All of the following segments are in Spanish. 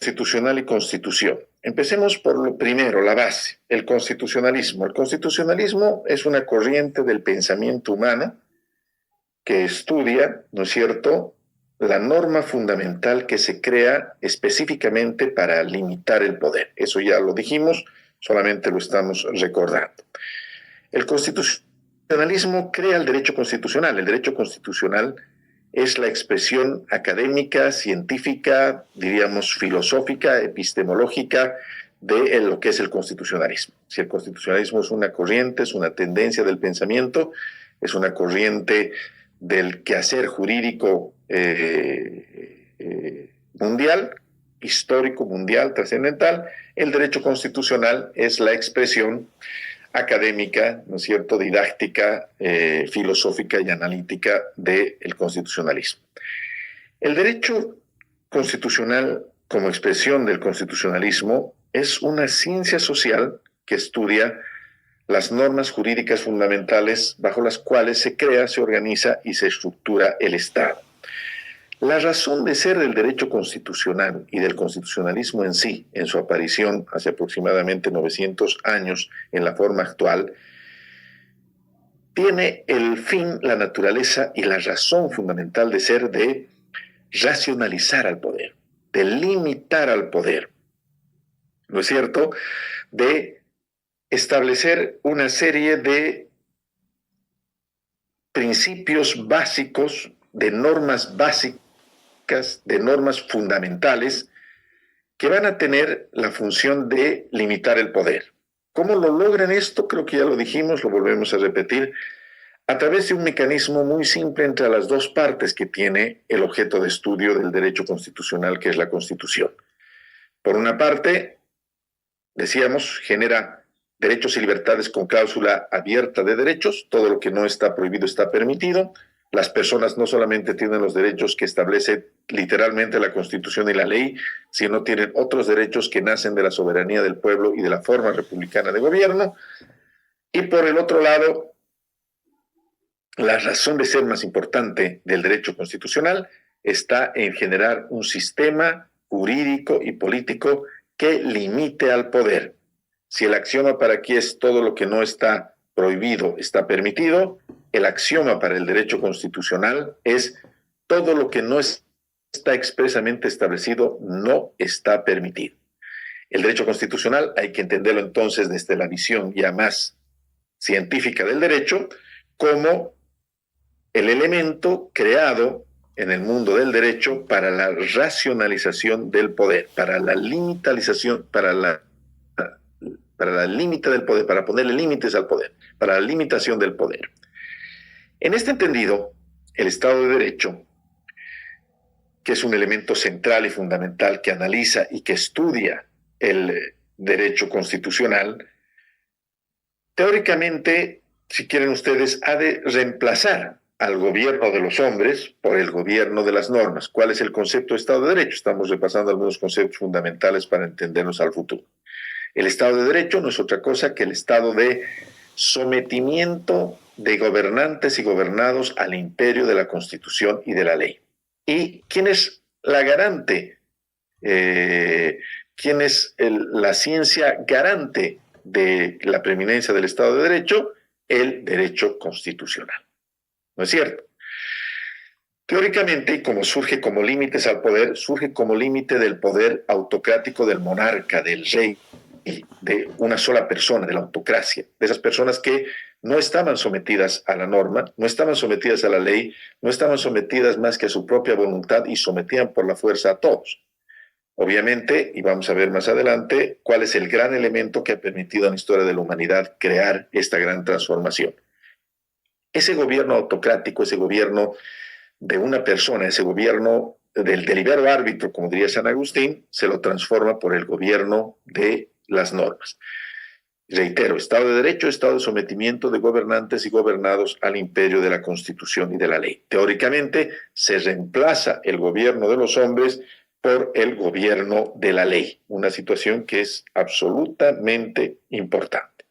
constitucional y constitución. Empecemos por lo primero, la base, el constitucionalismo. El constitucionalismo es una corriente del pensamiento humano que estudia, ¿no es cierto?, la norma fundamental que se crea específicamente para limitar el poder. Eso ya lo dijimos, solamente lo estamos recordando. El constitucionalismo crea el derecho constitucional. El derecho constitucional es la expresión académica, científica, diríamos filosófica, epistemológica de lo que es el constitucionalismo. Si el constitucionalismo es una corriente, es una tendencia del pensamiento, es una corriente del quehacer jurídico mundial, histórico, mundial, trascendental, el derecho constitucional es la expresión académica, ¿no es cierto?, didáctica, filosófica y analítica del constitucionalismo. El derecho constitucional, como expresión del constitucionalismo, es una ciencia social que estudia las normas jurídicas fundamentales bajo las cuales se crea, se organiza y se estructura el Estado. La razón de ser del derecho constitucional y del constitucionalismo en sí, en su aparición hace aproximadamente 900 años en la forma actual, tiene el fin, la naturaleza y la razón fundamental de ser de racionalizar al poder, de limitar al poder, ¿no es cierto?, de establecer una serie de principios básicos, de normas básicas, de normas fundamentales que van a tener la función de limitar el poder. ¿Cómo lo logran esto? Creo que ya lo dijimos, lo volvemos a repetir, a través de un mecanismo muy simple entre las dos partes que tiene el objeto de estudio del derecho constitucional, que es la Constitución. Por una parte, decíamos, genera derechos y libertades con cláusula abierta de derechos, todo lo que no está prohibido está permitido. Las personas no solamente tienen los derechos que establece literalmente la Constitución y la ley, sino tienen otros derechos que nacen de la soberanía del pueblo y de la forma republicana de gobierno. Y por el otro lado, la razón de ser más importante del derecho constitucional está en generar un sistema jurídico y político que limite al poder. Si el axioma para aquí es todo lo que no está prohibido está permitido, el axioma para el derecho constitucional es todo lo que no está expresamente establecido no está permitido. El derecho constitucional hay que entenderlo entonces desde la visión ya más científica del derecho como el elemento creado en el mundo del derecho para la racionalización del poder, para la limitación, para la límite del poder, para ponerle límites al poder, para la limitación del poder. En este entendido, el Estado de Derecho, que es un elemento central y fundamental que analiza y que estudia el derecho constitucional, teóricamente, si quieren ustedes, ha de reemplazar al gobierno de los hombres por el gobierno de las normas. ¿Cuál es el concepto de Estado de Derecho? Estamos repasando algunos conceptos fundamentales para entendernos al futuro. El Estado de Derecho no es otra cosa que el estado de sometimiento de gobernantes y gobernados al imperio de la Constitución y de la ley. ¿Y quién es la garante? ¿Quién es la ciencia garante de la preeminencia del Estado de Derecho? El derecho constitucional. ¿No es cierto? Teóricamente, y como surge como límites al poder, surge como límite del poder autocrático del monarca, del rey, de una sola persona, de la autocracia, de esas personas que no estaban sometidas a la norma, no estaban sometidas a la ley, no estaban sometidas más que a su propia voluntad y sometían por la fuerza a todos. Obviamente, y vamos a ver más adelante, cuál es el gran elemento que ha permitido en la historia de la humanidad crear esta gran transformación. Ese gobierno autocrático, ese gobierno de una persona, ese gobierno del delibero árbitro, como diría San Agustín, se lo transforma por el gobierno de las normas. Reitero, Estado de Derecho, Estado de sometimiento de gobernantes y gobernados al imperio de la Constitución y de la ley. Teóricamente, se reemplaza el gobierno de los hombres por el gobierno de la ley, una situación que es absolutamente importante.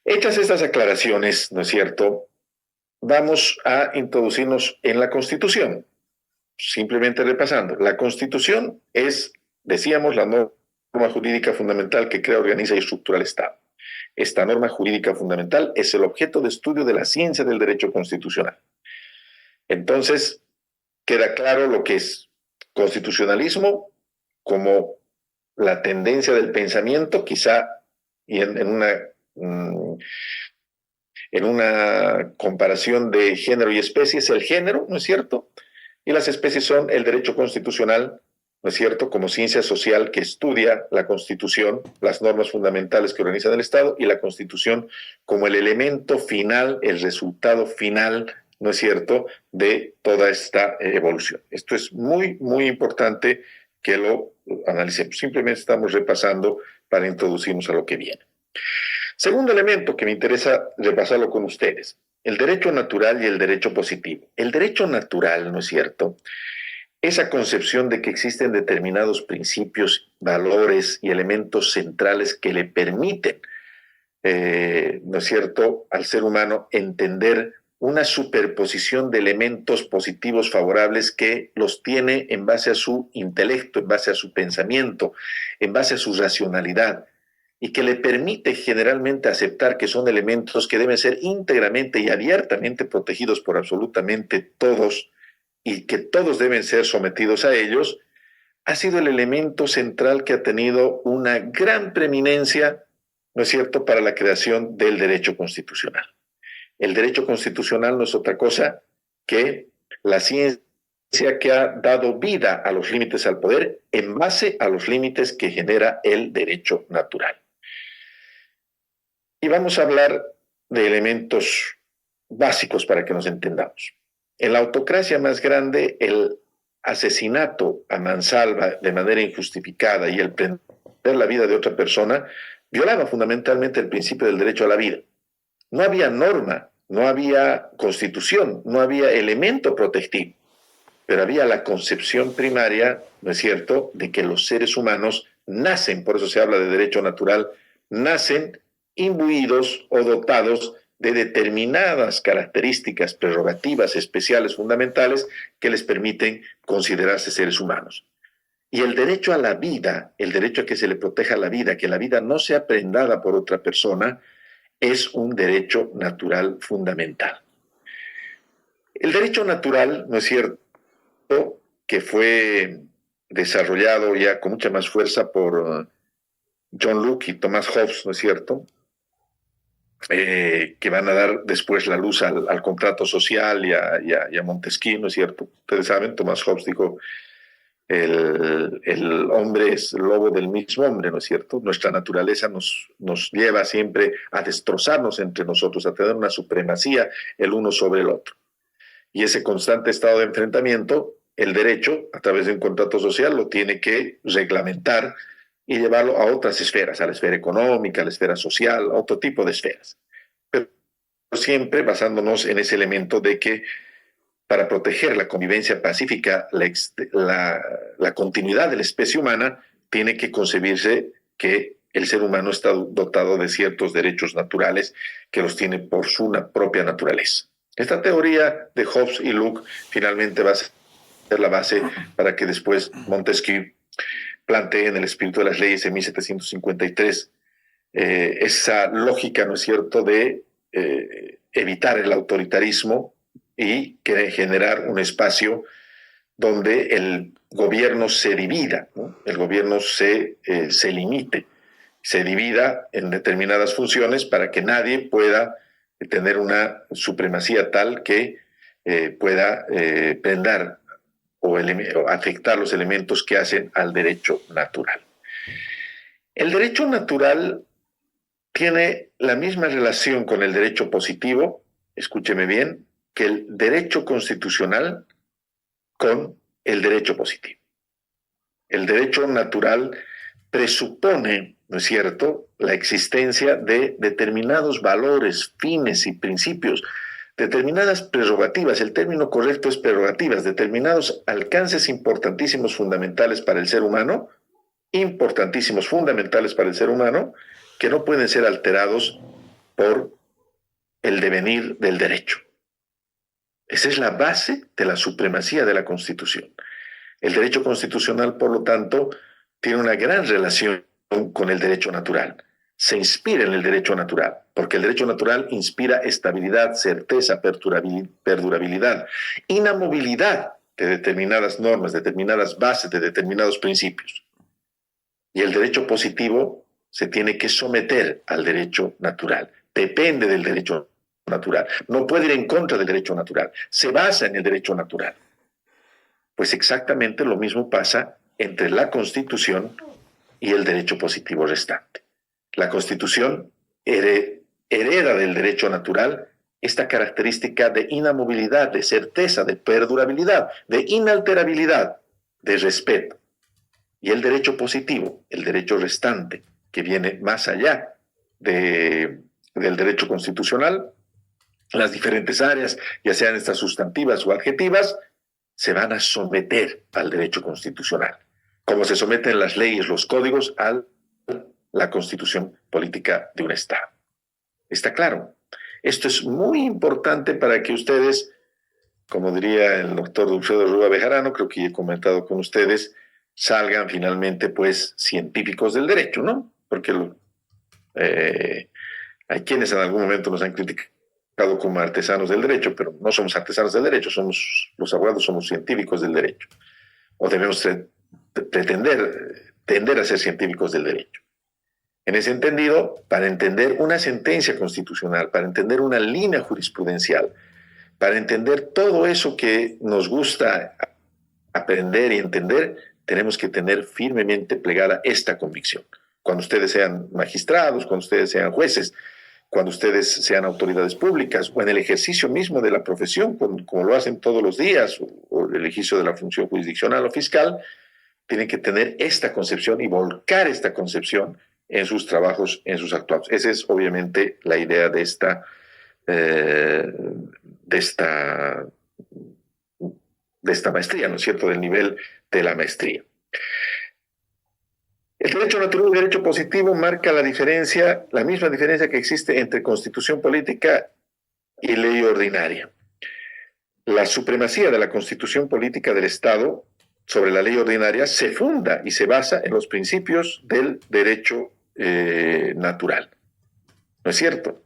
Hechas estas aclaraciones, ¿no es cierto?, vamos a introducirnos en la Constitución. simplemente repasando, la Constitución es, decíamos, la norma jurídica fundamental que crea, organiza y estructura el Estado. Esta norma jurídica fundamental es el objeto de estudio de la ciencia del derecho constitucional. Entonces, queda claro lo que es constitucionalismo como la tendencia del pensamiento, quizá y en una comparación de género y especie, es el género, ¿no es cierto? Y las especies son el derecho constitucional, ¿no es cierto?, como ciencia social que estudia la Constitución, las normas fundamentales que organizan el Estado, y la Constitución como el elemento final, el resultado final, ¿no es cierto?, de toda esta evolución. Esto es muy, muy importante que lo analicemos. Simplemente estamos repasando para introducirnos a lo que viene. Segundo elemento que me interesa repasarlo con ustedes, el derecho natural y el derecho positivo. El derecho natural, ¿no es cierto?, esa concepción de que existen determinados principios, valores y elementos centrales que le permiten, ¿no es cierto?, al ser humano entender una superposición de elementos positivos favorables que los tiene en base a su intelecto, en base a su pensamiento, en base a su racionalidad, y que le permite generalmente aceptar que son elementos que deben ser íntegramente y abiertamente protegidos por absolutamente todos y que todos deben ser sometidos a ellos, ha sido el elemento central que ha tenido una gran preeminencia, ¿no es cierto?, para la creación del derecho constitucional. El derecho constitucional no es otra cosa que la ciencia que ha dado vida a los límites al poder en base a los límites que genera el derecho natural. Y vamos a hablar de elementos básicos para que nos entendamos. En la autocracia más grande, el asesinato a mansalva de manera injustificada y el prender la vida de otra persona violaba fundamentalmente el principio del derecho a la vida. No había norma, no había constitución, no había elemento protectivo, pero había la concepción primaria, ¿no es cierto?, de que los seres humanos nacen, por eso se habla de derecho natural, nacen imbuidos o dotados de determinadas características, prerrogativas especiales, fundamentales, que les permiten considerarse seres humanos. Y el derecho a la vida, el derecho a que se le proteja la vida, que la vida no sea prendada por otra persona, es un derecho natural fundamental. El derecho natural, ¿no es cierto?, que fue desarrollado ya con mucha más fuerza por John Locke y Thomas Hobbes, ¿no es cierto?, que van a dar después la luz al contrato social y a Montesquieu, ¿no es cierto? Ustedes saben, Thomas Hobbes dijo, el hombre es el lobo del mismo hombre, ¿no es cierto? Nuestra naturaleza nos lleva siempre a destrozarnos entre nosotros, a tener una supremacía el uno sobre el otro. Y ese constante estado de enfrentamiento, el derecho, a través de un contrato social, lo tiene que reglamentar y llevarlo a otras esferas, a la esfera económica, a la esfera social, a otro tipo de esferas. Pero siempre basándonos en ese elemento de que para proteger la convivencia pacífica, la continuidad de la especie humana, tiene que concebirse que el ser humano está dotado de ciertos derechos naturales que los tiene por su propia naturaleza. Esta teoría de Hobbes y Locke finalmente va a ser la base para que después Montesquieu plantee en el espíritu de las leyes en 1753 esa lógica, ¿no es cierto?, de evitar el autoritarismo y generar un espacio donde el gobierno se divida, ¿no? El gobierno se limite, se divida en determinadas funciones para que nadie pueda tener una supremacía tal que pueda prendar o afectar los elementos que hacen al derecho natural. El derecho natural tiene la misma relación con el derecho positivo, escúcheme bien, que el derecho constitucional con el derecho positivo. El derecho natural presupone, ¿no es cierto?, la existencia de determinados valores, fines y principios, determinadas prerrogativas, el término correcto es prerrogativas, determinados alcances importantísimos, fundamentales para el ser humano, importantísimos, fundamentales para el ser humano, que no pueden ser alterados por el devenir del derecho. Esa es la base de la supremacía de la Constitución. El derecho constitucional, por lo tanto, tiene una gran relación con el derecho natural. Se inspira en el derecho natural, porque el derecho natural inspira estabilidad, certeza, perdurabilidad, inamovilidad de determinadas normas, determinadas bases, de determinados principios. Y el derecho positivo se tiene que someter al derecho natural, depende del derecho natural, no puede ir en contra del derecho natural, se basa en el derecho natural. Pues exactamente lo mismo pasa entre la Constitución y el derecho positivo restante. La Constitución hereda del derecho natural esta característica de inamovilidad, de certeza, de perdurabilidad, de inalterabilidad, de respeto. Y el derecho positivo, el derecho restante, que viene más allá del derecho constitucional, las diferentes áreas, ya sean estas sustantivas o adjetivas, se van a someter al derecho constitucional, como se someten las leyes, los códigos a la constitución política de un Estado. ¿Está claro? Esto es muy importante para que ustedes, como diría el doctor Dulcedo Rúa Bejarano, creo que he comentado con ustedes, salgan finalmente pues científicos del derecho, ¿no? Porque hay quienes en algún momento nos han criticado como artesanos del derecho, pero no somos artesanos del derecho, somos los abogados, somos científicos del derecho, o debemos tender a ser científicos del derecho. En ese entendido, para entender una sentencia constitucional, para entender una línea jurisprudencial, para entender todo eso que nos gusta aprender y entender, tenemos que tener firmemente plegada esta convicción. Cuando ustedes sean magistrados, cuando ustedes sean jueces, cuando ustedes sean autoridades públicas o en el ejercicio mismo de la profesión, como lo hacen todos los días, o el ejercicio de la función jurisdiccional o fiscal, tienen que tener esta concepción y volcar esta concepción en sus trabajos, en sus actuados. Esa es obviamente la idea de esta maestría, ¿no es cierto?, del nivel de la maestría. El derecho natural y el derecho positivo marca la diferencia, la misma diferencia que existe entre constitución política y ley ordinaria. La supremacía de la constitución política del Estado sobre la ley ordinaria se funda y se basa en los principios del derecho natural. ¿No es cierto?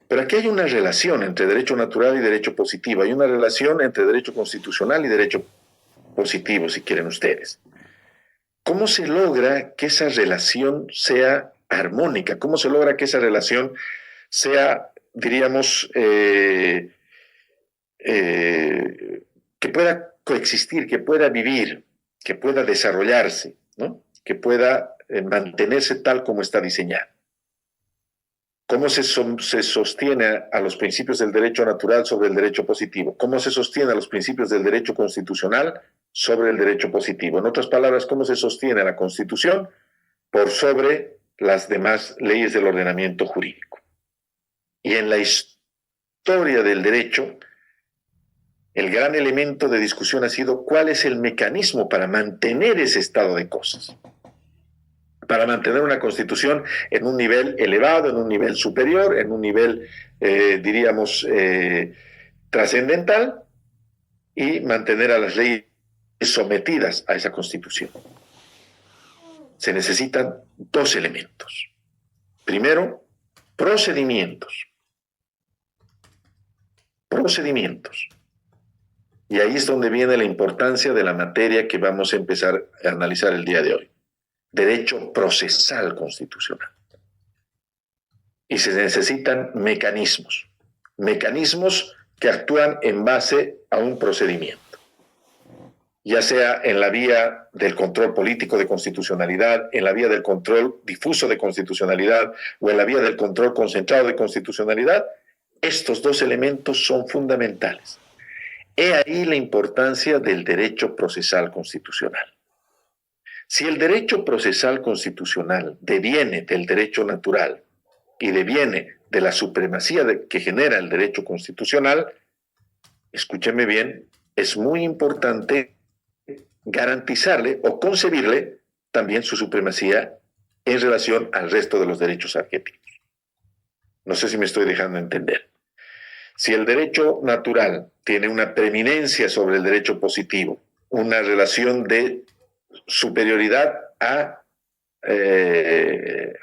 Pero aquí hay una relación entre derecho natural y derecho positivo. Hay una relación entre derecho constitucional y derecho positivo, si quieren ustedes. ¿Cómo se logra que esa relación sea armónica? ¿Cómo se logra que esa relación sea, diríamos, que pueda coexistir, que pueda vivir, que pueda desarrollarse, ¿no? Que pueda mantenerse tal como está diseñada? ¿Cómo se sostiene a los principios del derecho natural sobre el derecho positivo? ¿Cómo se sostiene a los principios del derecho constitucional sobre el derecho positivo? En otras palabras, ¿cómo se sostiene a la Constitución por sobre las demás leyes del ordenamiento jurídico? Y en la historia del derecho, el gran elemento de discusión ha sido cuál es el mecanismo para mantener ese estado de cosas, para mantener una constitución en un nivel elevado, en un nivel superior, en un nivel, diríamos, trascendental, y mantener a las leyes sometidas a esa constitución. Se necesitan dos elementos. Primero, procedimientos. Procedimientos. Y ahí es donde viene la importancia de la materia que vamos a empezar a analizar el día de hoy. Derecho procesal constitucional. Y se necesitan mecanismos que actúan en base a un procedimiento, ya sea en la vía del control político de constitucionalidad, en la vía del control difuso de constitucionalidad o en la vía del control concentrado de constitucionalidad. Estos dos elementos son fundamentales. He ahí la importancia del derecho procesal constitucional. Si el derecho procesal constitucional deviene del derecho natural y deviene de la supremacía que genera el derecho constitucional, escúcheme bien, es muy importante garantizarle o concebirle también su supremacía en relación al resto de los derechos adjetivos. No sé si me estoy dejando entender. Si el derecho natural tiene una preeminencia sobre el derecho positivo, una relación de superioridad a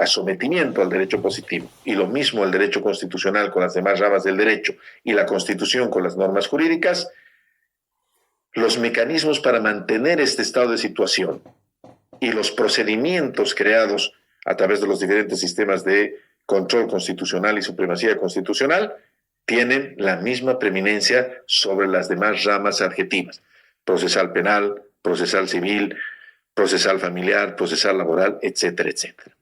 sometimiento al derecho positivo, y lo mismo el derecho constitucional con las demás ramas del derecho y la Constitución con las normas jurídicas, los mecanismos para mantener este estado de situación y los procedimientos creados a través de los diferentes sistemas de control constitucional y supremacía constitucional tienen la misma preeminencia sobre las demás ramas adjetivas: procesal penal, procesal civil, procesal familiar, procesal laboral, etcétera, etcétera.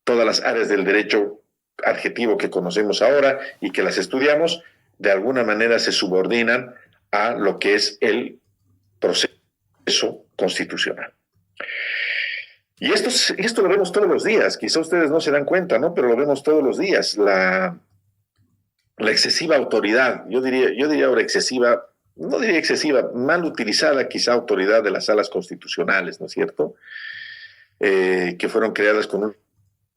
Todas las áreas del derecho adjetivo que conocemos ahora y que las estudiamos, de alguna manera se subordinan a lo que es el proceso constitucional. Y esto lo vemos todos los días, quizá ustedes no se dan cuenta, ¿no? Pero lo vemos todos los días. La excesiva autoridad, yo diría ahora excesiva, no diría excesiva, mal utilizada quizá autoridad de las salas constitucionales, ¿no es cierto? Que fueron creadas con un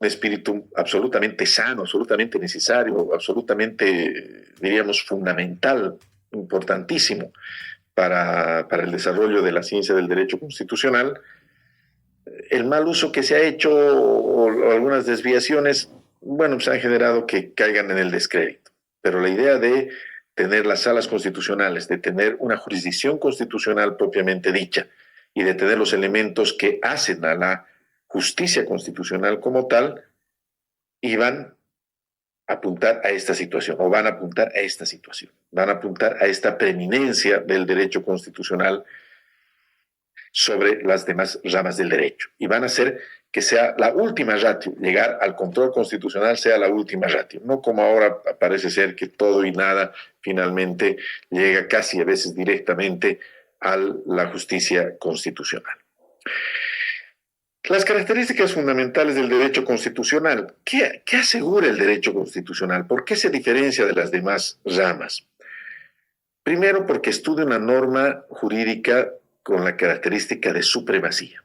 espíritu absolutamente sano, absolutamente necesario, absolutamente, diríamos, fundamental, importantísimo para el desarrollo de la ciencia del derecho constitucional. El mal uso que se ha hecho o algunas desviaciones, bueno, pues han generado que caigan en el descrédito. Pero la idea de tener las salas constitucionales, de tener una jurisdicción constitucional propiamente dicha y de tener los elementos que hacen a la justicia constitucional como tal, iban a apuntar a esta situación, o van a apuntar a esta situación, van a apuntar a esta preeminencia del derecho constitucional sobre las demás ramas del derecho, y van a hacer que sea la última ratio, llegar al control constitucional sea la última ratio, no como ahora parece ser que todo y nada finalmente llega casi a veces directamente a la justicia constitucional. Las características fundamentales del derecho constitucional. ¿Qué asegura el derecho constitucional? ¿Por qué se diferencia de las demás ramas? Primero, porque estudia una norma jurídica con la característica de supremacía.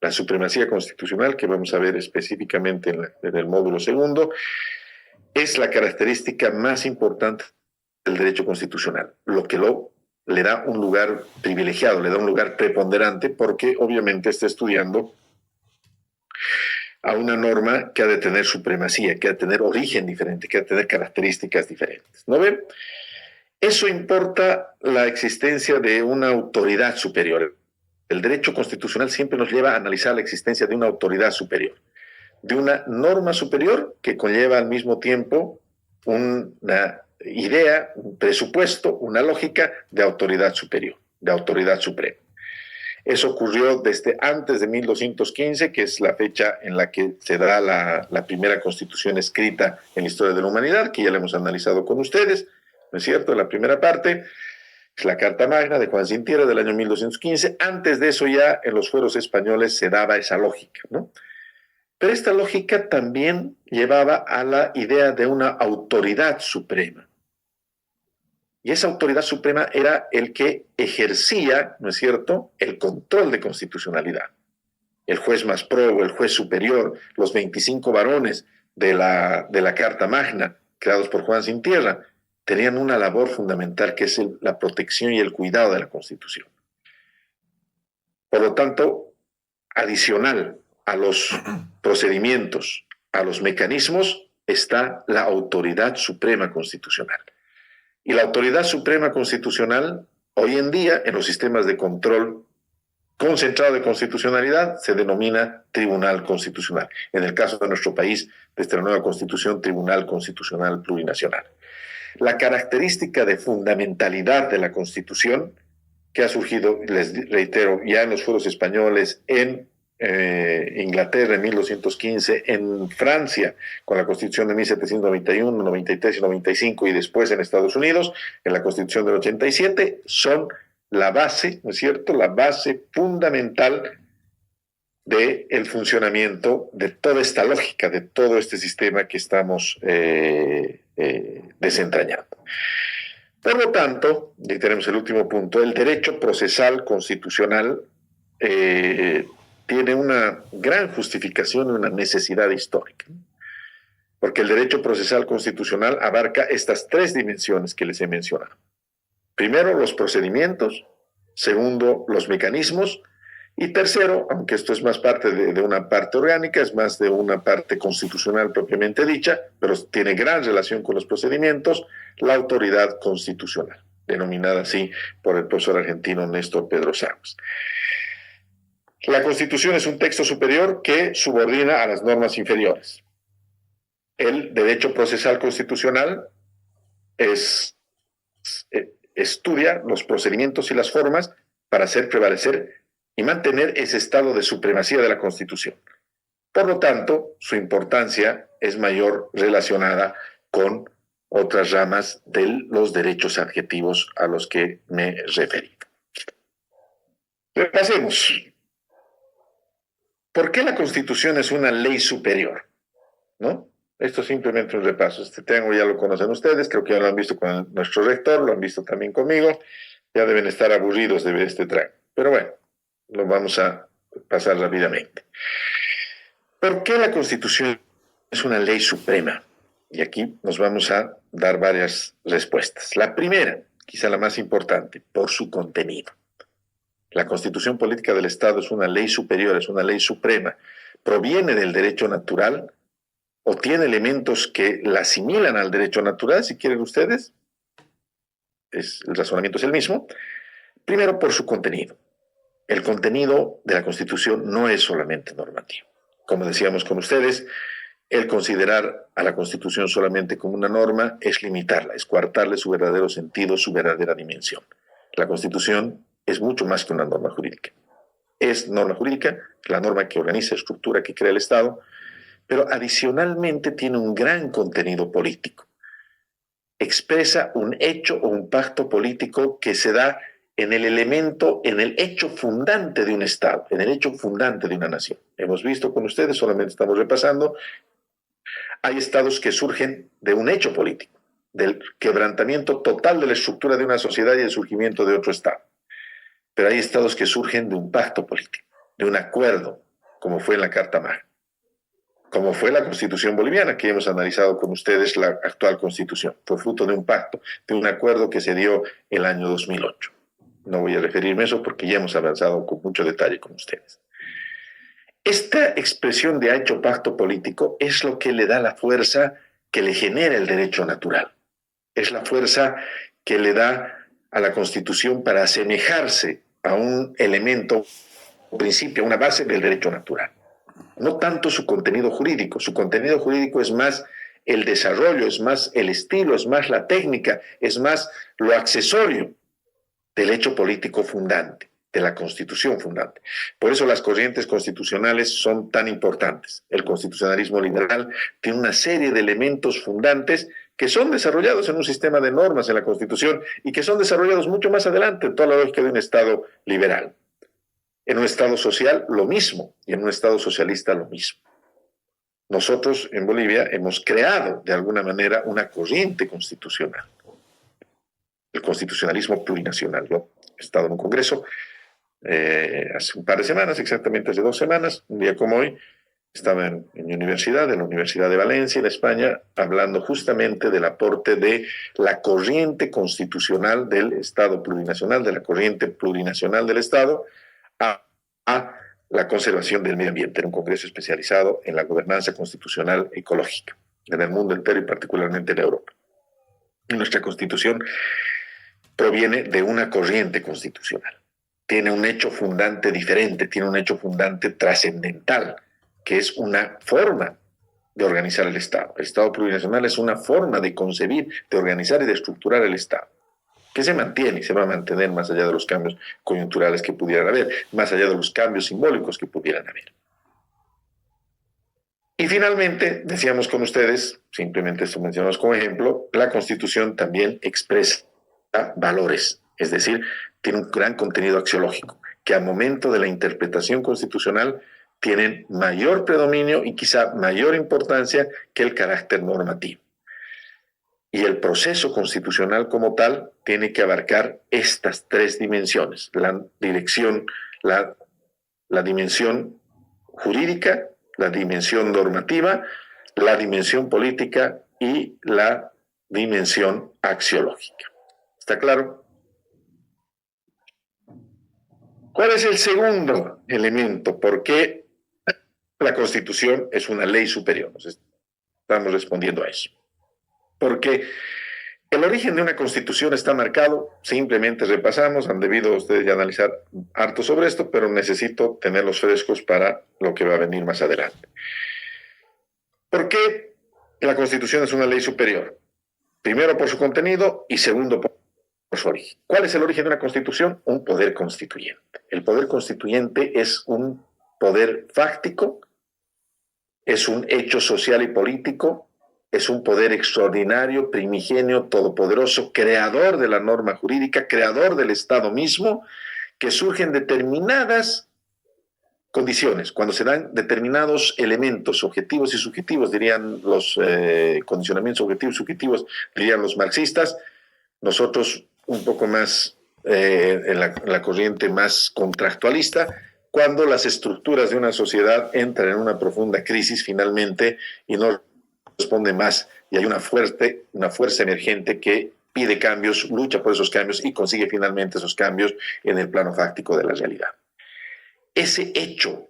La supremacía constitucional, que vamos a ver específicamente en el módulo segundo, es la característica más importante del derecho constitucional, lo que le da un lugar privilegiado, le da un lugar preponderante, porque obviamente está estudiando a una norma que ha de tener supremacía, que ha de tener origen diferente, que ha de tener características diferentes. ¿No ven? Eso importa la existencia de una autoridad superior. El derecho constitucional siempre nos lleva a analizar la existencia de una autoridad superior, de una norma superior que conlleva al mismo tiempo una idea, un presupuesto, una lógica de autoridad superior, de autoridad suprema. Eso ocurrió desde antes de 1215, que es la fecha en la que se da la primera constitución escrita en la historia de la humanidad, que ya la hemos analizado con ustedes, ¿no es cierto? La primera parte es la Carta Magna de Juan Sin Tierra del año 1215. Antes de eso ya en los fueros españoles se daba esa lógica, ¿no? Pero esta lógica también llevaba a la idea de una autoridad suprema. Y esa autoridad suprema era el que ejercía, ¿no es cierto?, el control de constitucionalidad. El juez más probo, el juez superior, los 25 varones de la Carta Magna, creados por Juan Sin Tierra, tenían una labor fundamental que es la protección y el cuidado de la Constitución. Por lo tanto, adicional a los procedimientos, a los mecanismos, está la autoridad suprema constitucional. Y la autoridad suprema constitucional, hoy en día, en los sistemas de control concentrado de constitucionalidad, se denomina Tribunal Constitucional. En el caso de nuestro país, desde la nueva Constitución, Tribunal Constitucional Plurinacional. La característica de fundamentalidad de la Constitución, que ha surgido, les reitero, ya en los fueros españoles, en Inglaterra en 1215, en Francia con la Constitución de 1791, 93 y 95, y después en Estados Unidos en la Constitución del 87, son la base, ¿no es cierto?, la base fundamental del funcionamiento de toda esta lógica, de todo este sistema que estamos desentrañando. Por lo tanto, y tenemos el último punto, el derecho procesal constitucional tiene una gran justificación y una necesidad histórica. porque el derecho procesal constitucional abarca estas tres dimensiones que les he mencionado. Primero, los procedimientos; segundo, los mecanismos; y tercero, aunque esto es más parte de una parte orgánica, es más de una parte constitucional propiamente dicha, pero tiene gran relación con los procedimientos, la autoridad constitucional, denominada así por el profesor argentino Néstor Pedrosáuez. La Constitución es un texto superior que subordina a las normas inferiores. El derecho procesal constitucional estudia los procedimientos y las formas para hacer prevalecer y mantener ese estado de supremacía de la Constitución. Por lo tanto, su importancia es mayor relacionada con otras ramas de los derechos adjetivos a los que me referí. Repasemos. ¿Por qué la Constitución es una ley superior? ¿No? Esto es simplemente un repaso. Este tema ya lo conocen ustedes, creo que ya lo han visto con nuestro rector, lo han visto también conmigo. Ya deben estar aburridos de ver este trago. Pero bueno, lo vamos a pasar rápidamente. ¿Por qué la Constitución es una ley suprema? Y aquí nos vamos a dar varias respuestas. La primera, quizá la más importante, por su contenido. La Constitución Política del Estado es una ley superior, es una ley suprema. Proviene del derecho natural o tiene elementos que la asimilan al derecho natural, si quieren ustedes. El razonamiento es el mismo. Primero, por su contenido. El contenido de la Constitución no es solamente normativo. Como decíamos con ustedes, el considerar a la Constitución solamente como una norma es limitarla, es coartarle su verdadero sentido, su verdadera dimensión. La Constitución es mucho más que una norma jurídica. Es norma jurídica, la norma que organiza, estructura, que crea el Estado, pero adicionalmente tiene un gran contenido político. Expresa un hecho o un pacto político que se da en el elemento, en el hecho fundante de un Estado, en el hecho fundante de una nación. Hemos visto con ustedes, solamente estamos repasando, hay estados que surgen de un hecho político, del quebrantamiento total de la estructura de una sociedad y el surgimiento de otro Estado. Pero hay estados que surgen de un pacto político, de un acuerdo, como fue en la Carta Magna, como fue la Constitución boliviana, que hemos analizado con ustedes, la actual Constitución. Fue fruto de un pacto, de un acuerdo que se dio el año 2008. No voy a referirme a eso porque ya hemos avanzado con mucho detalle con ustedes. Esta expresión de hecho pacto político es lo que le da la fuerza que le genera el derecho natural. Es la fuerza que le da a la Constitución para asemejarse a un elemento, un principio, una base del derecho natural. No tanto su contenido jurídico. Su contenido jurídico es más el desarrollo, es más el estilo, es más la técnica, es más lo accesorio del hecho político fundante, de la Constitución fundante. Por eso las corrientes constitucionales son tan importantes. El constitucionalismo liberal tiene una serie de elementos fundantes que son desarrollados en un sistema de normas en la Constitución y que son desarrollados mucho más adelante en toda la lógica de un Estado liberal. En un Estado social, lo mismo, y en un Estado socialista, lo mismo. Nosotros en Bolivia hemos creado, de alguna manera, una corriente constitucional. El constitucionalismo plurinacional. Yo he estado en un congreso hace un par de semanas, exactamente hace 2 semanas, un día como hoy, estaba en mi universidad, en la Universidad de Valencia, en España, hablando justamente del aporte de la corriente constitucional del Estado plurinacional, de la corriente plurinacional del Estado, a la conservación del medio ambiente, en un congreso especializado en la gobernanza constitucional ecológica, en el mundo entero y particularmente en Europa. Y nuestra Constitución proviene de una corriente constitucional. Tiene un hecho fundante diferente, tiene un hecho fundante trascendental, que es una forma de organizar el Estado. El Estado plurinacional es una forma de concebir, de organizar y de estructurar el Estado, que se mantiene y se va a mantener más allá de los cambios coyunturales que pudieran haber, más allá de los cambios simbólicos que pudieran haber. Y finalmente, decíamos con ustedes, simplemente esto mencionamos como ejemplo, la Constitución también expresa valores, es decir, tiene un gran contenido axiológico, que al momento de la interpretación constitucional tienen mayor predominio y quizá mayor importancia que el carácter normativo. Y el proceso constitucional como tal tiene que abarcar estas 3 dimensiones, la dimensión jurídica, la dimensión normativa, la dimensión política y la dimensión axiológica. ¿Está claro? ¿Cuál es el segundo elemento? ¿Por qué la Constitución es una ley superior? Nos estamos respondiendo a eso. Porque el origen de una Constitución está marcado, simplemente repasamos, han debido ustedes ya analizar harto sobre esto, pero necesito tenerlos frescos para lo que va a venir más adelante. ¿Por qué la Constitución es una ley superior? Primero por su contenido y segundo por su origen. ¿Cuál es el origen de una Constitución? Un poder constituyente. El poder constituyente es un poder fáctico, es un hecho social y político, es un poder extraordinario, primigenio, todopoderoso, creador de la norma jurídica, creador del Estado mismo, que surgen determinadas condiciones, cuando se dan determinados elementos objetivos y subjetivos, dirían los condicionamientos objetivos y subjetivos, dirían los marxistas, nosotros un poco más en la corriente más contractualista, cuando las estructuras de una sociedad entran en una profunda crisis finalmente y no responde más y hay una fuerza emergente que pide cambios, lucha por esos cambios y consigue finalmente esos cambios en el plano fáctico de la realidad. Ese hecho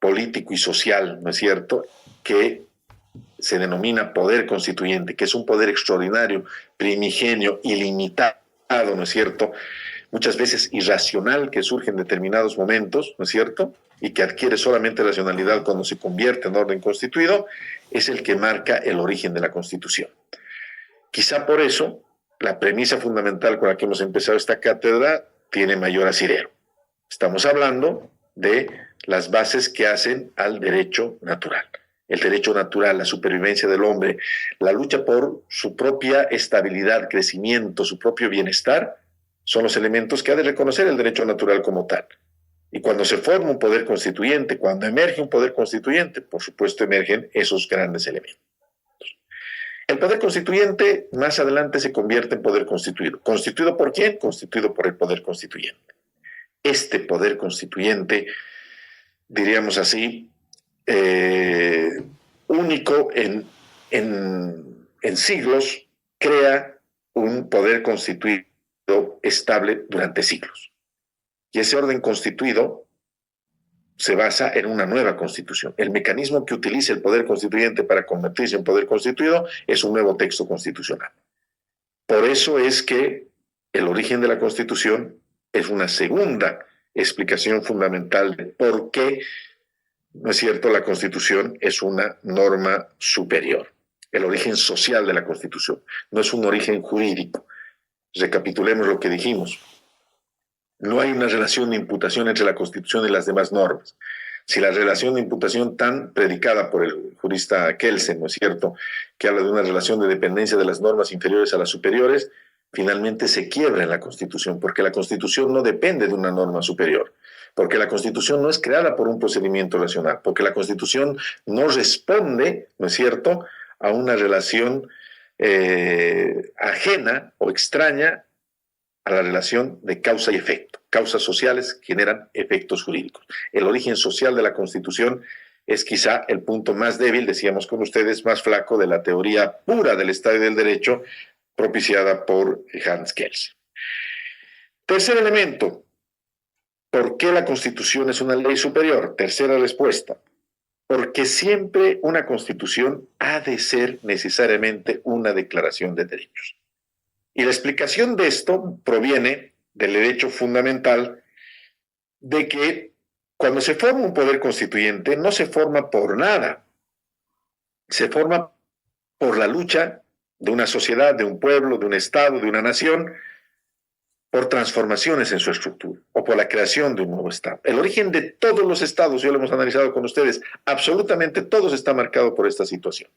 político y social, ¿no es cierto?, que se denomina poder constituyente, que es un poder extraordinario, primigenio, ilimitado, ¿no es cierto?, muchas veces irracional, que surge en determinados momentos, ¿no es cierto?, y que adquiere solamente racionalidad cuando se convierte en orden constituido, es el que marca el origen de la Constitución. Quizá por eso, la premisa fundamental con la que hemos empezado esta cátedra tiene mayor asidero. Estamos hablando de las bases que hacen al derecho natural. El derecho natural, la supervivencia del hombre, la lucha por su propia estabilidad, crecimiento, su propio bienestar, son los elementos que ha de reconocer el derecho natural como tal. Y cuando se forma un poder constituyente, cuando emerge un poder constituyente, por supuesto emergen esos grandes elementos. El poder constituyente más adelante se convierte en poder constituido. ¿Constituido por quién? Constituido por el poder constituyente. Este poder constituyente, diríamos así, único en siglos, crea un poder constituido estable durante siglos. Y ese orden constituido se basa en una nueva constitución. El mecanismo que utiliza el poder constituyente para convertirse en poder constituido es un nuevo texto constitucional. Por eso es que el origen de la Constitución es una segunda explicación fundamental de por qué, ¿no es cierto?, la Constitución es una norma superior. El origen social de la Constitución no es un origen jurídico. Recapitulemos lo que dijimos. No hay una relación de imputación entre la Constitución y las demás normas. Si la relación de imputación tan predicada por el jurista Kelsen, ¿no es cierto?, que habla de una relación de dependencia de las normas inferiores a las superiores, finalmente se quiebra en la Constitución, porque la Constitución no depende de una norma superior, porque la Constitución no es creada por un procedimiento racional, porque la Constitución no responde, ¿no es cierto?, a una relación ajena o extraña a la relación de causa y efecto. Causas sociales generan efectos jurídicos. El origen social de la Constitución es quizá el punto más débil, decíamos con ustedes, más flaco de la teoría pura del Estado y del Derecho propiciada por Hans Kelsen. Tercer elemento, ¿por qué la Constitución es una ley superior? Tercera respuesta, porque siempre una Constitución ha de ser necesariamente una declaración de derechos. Y la explicación de esto proviene del derecho fundamental de que cuando se forma un poder constituyente no se forma por nada, se forma por la lucha de una sociedad, de un pueblo, de un Estado, de una nación, por transformaciones en su estructura o por la creación de un nuevo Estado. El origen de todos los Estados, ya lo hemos analizado con ustedes, absolutamente todos está marcado por esta situación.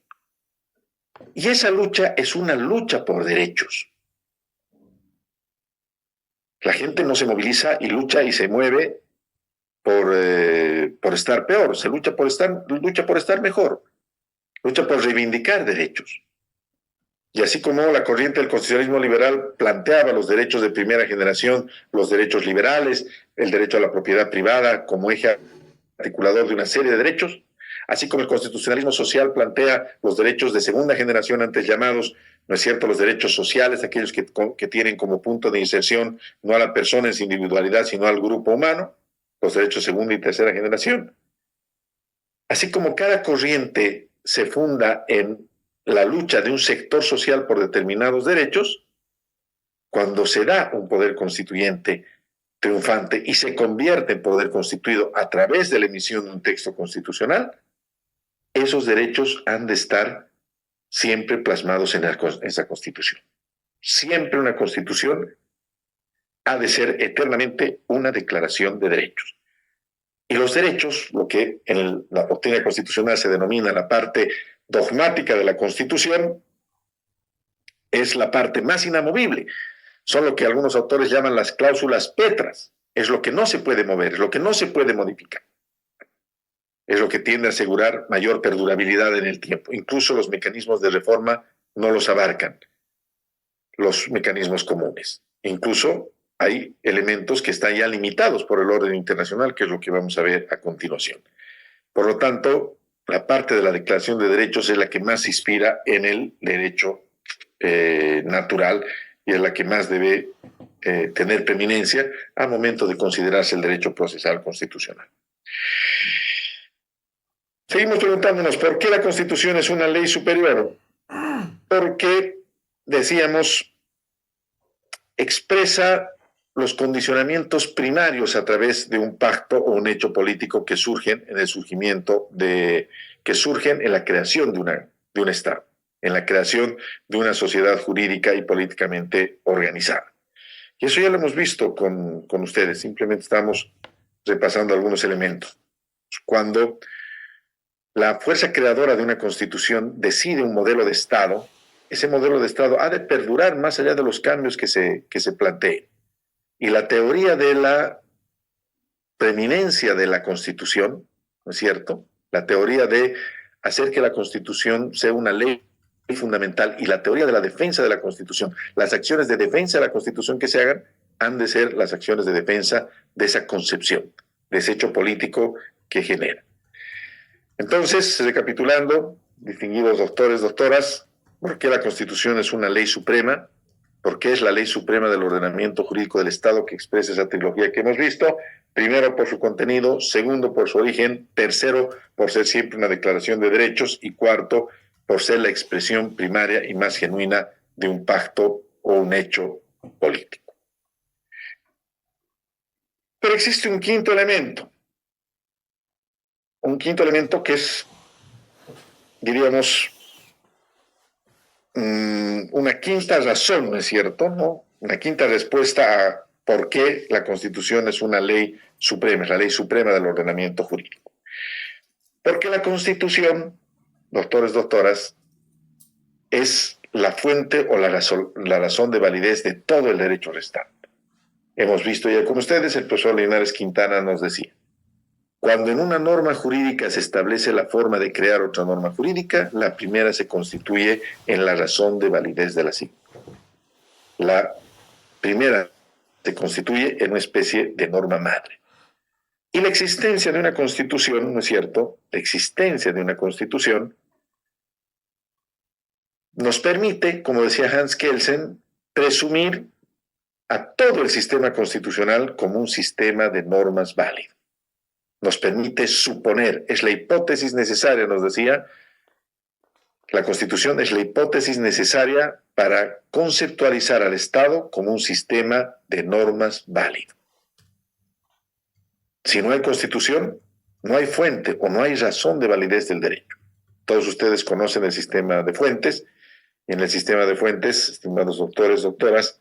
Y esa lucha es una lucha por derechos. La gente no se moviliza y lucha y se mueve por estar peor, se lucha por estar mejor, lucha por reivindicar derechos. Y así como la corriente del constitucionalismo liberal planteaba los derechos de primera generación, los derechos liberales, el derecho a la propiedad privada como eje articulador de una serie de derechos, Así como el constitucionalismo social plantea los derechos de segunda generación, antes llamados, ¿no es cierto?, los derechos sociales, aquellos que tienen como punto de inserción no a la persona en su individualidad, sino al grupo humano, los derechos de segunda y tercera generación. Así como cada corriente se funda en la lucha de un sector social por determinados derechos, cuando se da un poder constituyente triunfante y se convierte en poder constituido a través de la emisión de un texto constitucional, esos derechos han de estar siempre plasmados en esa Constitución. Siempre una Constitución ha de ser eternamente una declaración de derechos. Y los derechos, lo que en la doctrina constitucional se denomina la parte dogmática de la Constitución, es la parte más inamovible. Son lo que algunos autores llaman las cláusulas petras. Es lo que no se puede mover, es lo que no se puede modificar. Es lo que tiende a asegurar mayor perdurabilidad en el tiempo. Incluso los mecanismos de reforma no los abarcan, los mecanismos comunes. Incluso hay elementos que están ya limitados por el orden internacional, que es lo que vamos a ver a continuación. Por lo tanto, la parte de la Declaración de Derechos es la que más se inspira en el derecho natural y es la que más debe tener preeminencia al momento de considerarse el derecho procesal constitucional. Seguimos preguntándonos, ¿por qué la Constitución es una ley superior? Porque, decíamos, expresa los condicionamientos primarios a través de un pacto o un hecho político que surgen en el surgimiento que surgen en la creación de un Estado, en la creación de una sociedad jurídica y políticamente organizada. Y eso ya lo hemos visto con ustedes, simplemente estamos repasando algunos elementos. Cuando la fuerza creadora de una constitución decide un modelo de Estado, ese modelo de Estado ha de perdurar más allá de los cambios que se planteen. Y la teoría de la preeminencia de la Constitución, ¿no es cierto? La teoría de hacer que la Constitución sea una ley fundamental y la teoría de la defensa de la Constitución, las acciones de defensa de la Constitución que se hagan, han de ser las acciones de defensa de esa concepción, de ese hecho político que genera. Entonces, recapitulando, distinguidos doctores, doctoras, ¿por qué la Constitución es una ley suprema? ¿Por qué es la ley suprema del ordenamiento jurídico del Estado que expresa esa trilogía que hemos visto? Primero, por su contenido; segundo, por su origen; tercero, por ser siempre una declaración de derechos; y cuarto, por ser la expresión primaria y más genuina de un pacto o un hecho político. Pero existe un quinto elemento que es, diríamos, una quinta razón, ¿no es cierto?, ¿no? Una quinta respuesta a por qué la Constitución es una ley suprema, es la ley suprema del ordenamiento jurídico. Porque la Constitución, doctores, doctoras, es la fuente o la razón de validez de todo el derecho restante. Hemos visto ya con ustedes, el profesor Linares Quintana nos decía, cuando en una norma jurídica se establece la forma de crear otra norma jurídica, la primera se constituye en la razón de validez de la segunda. La primera se constituye en una especie de norma madre. Y la existencia de una constitución, ¿no es cierto?, la existencia de una constitución nos permite, como decía Hans Kelsen, presumir a todo el sistema constitucional como un sistema de normas válido. Nos permite suponer, es la hipótesis necesaria, nos decía, la Constitución es la hipótesis necesaria para conceptualizar al Estado como un sistema de normas válido. Si no hay Constitución, no hay fuente o no hay razón de validez del derecho. Todos ustedes conocen el sistema de fuentes, y en el sistema de fuentes, estimados doctores, doctoras,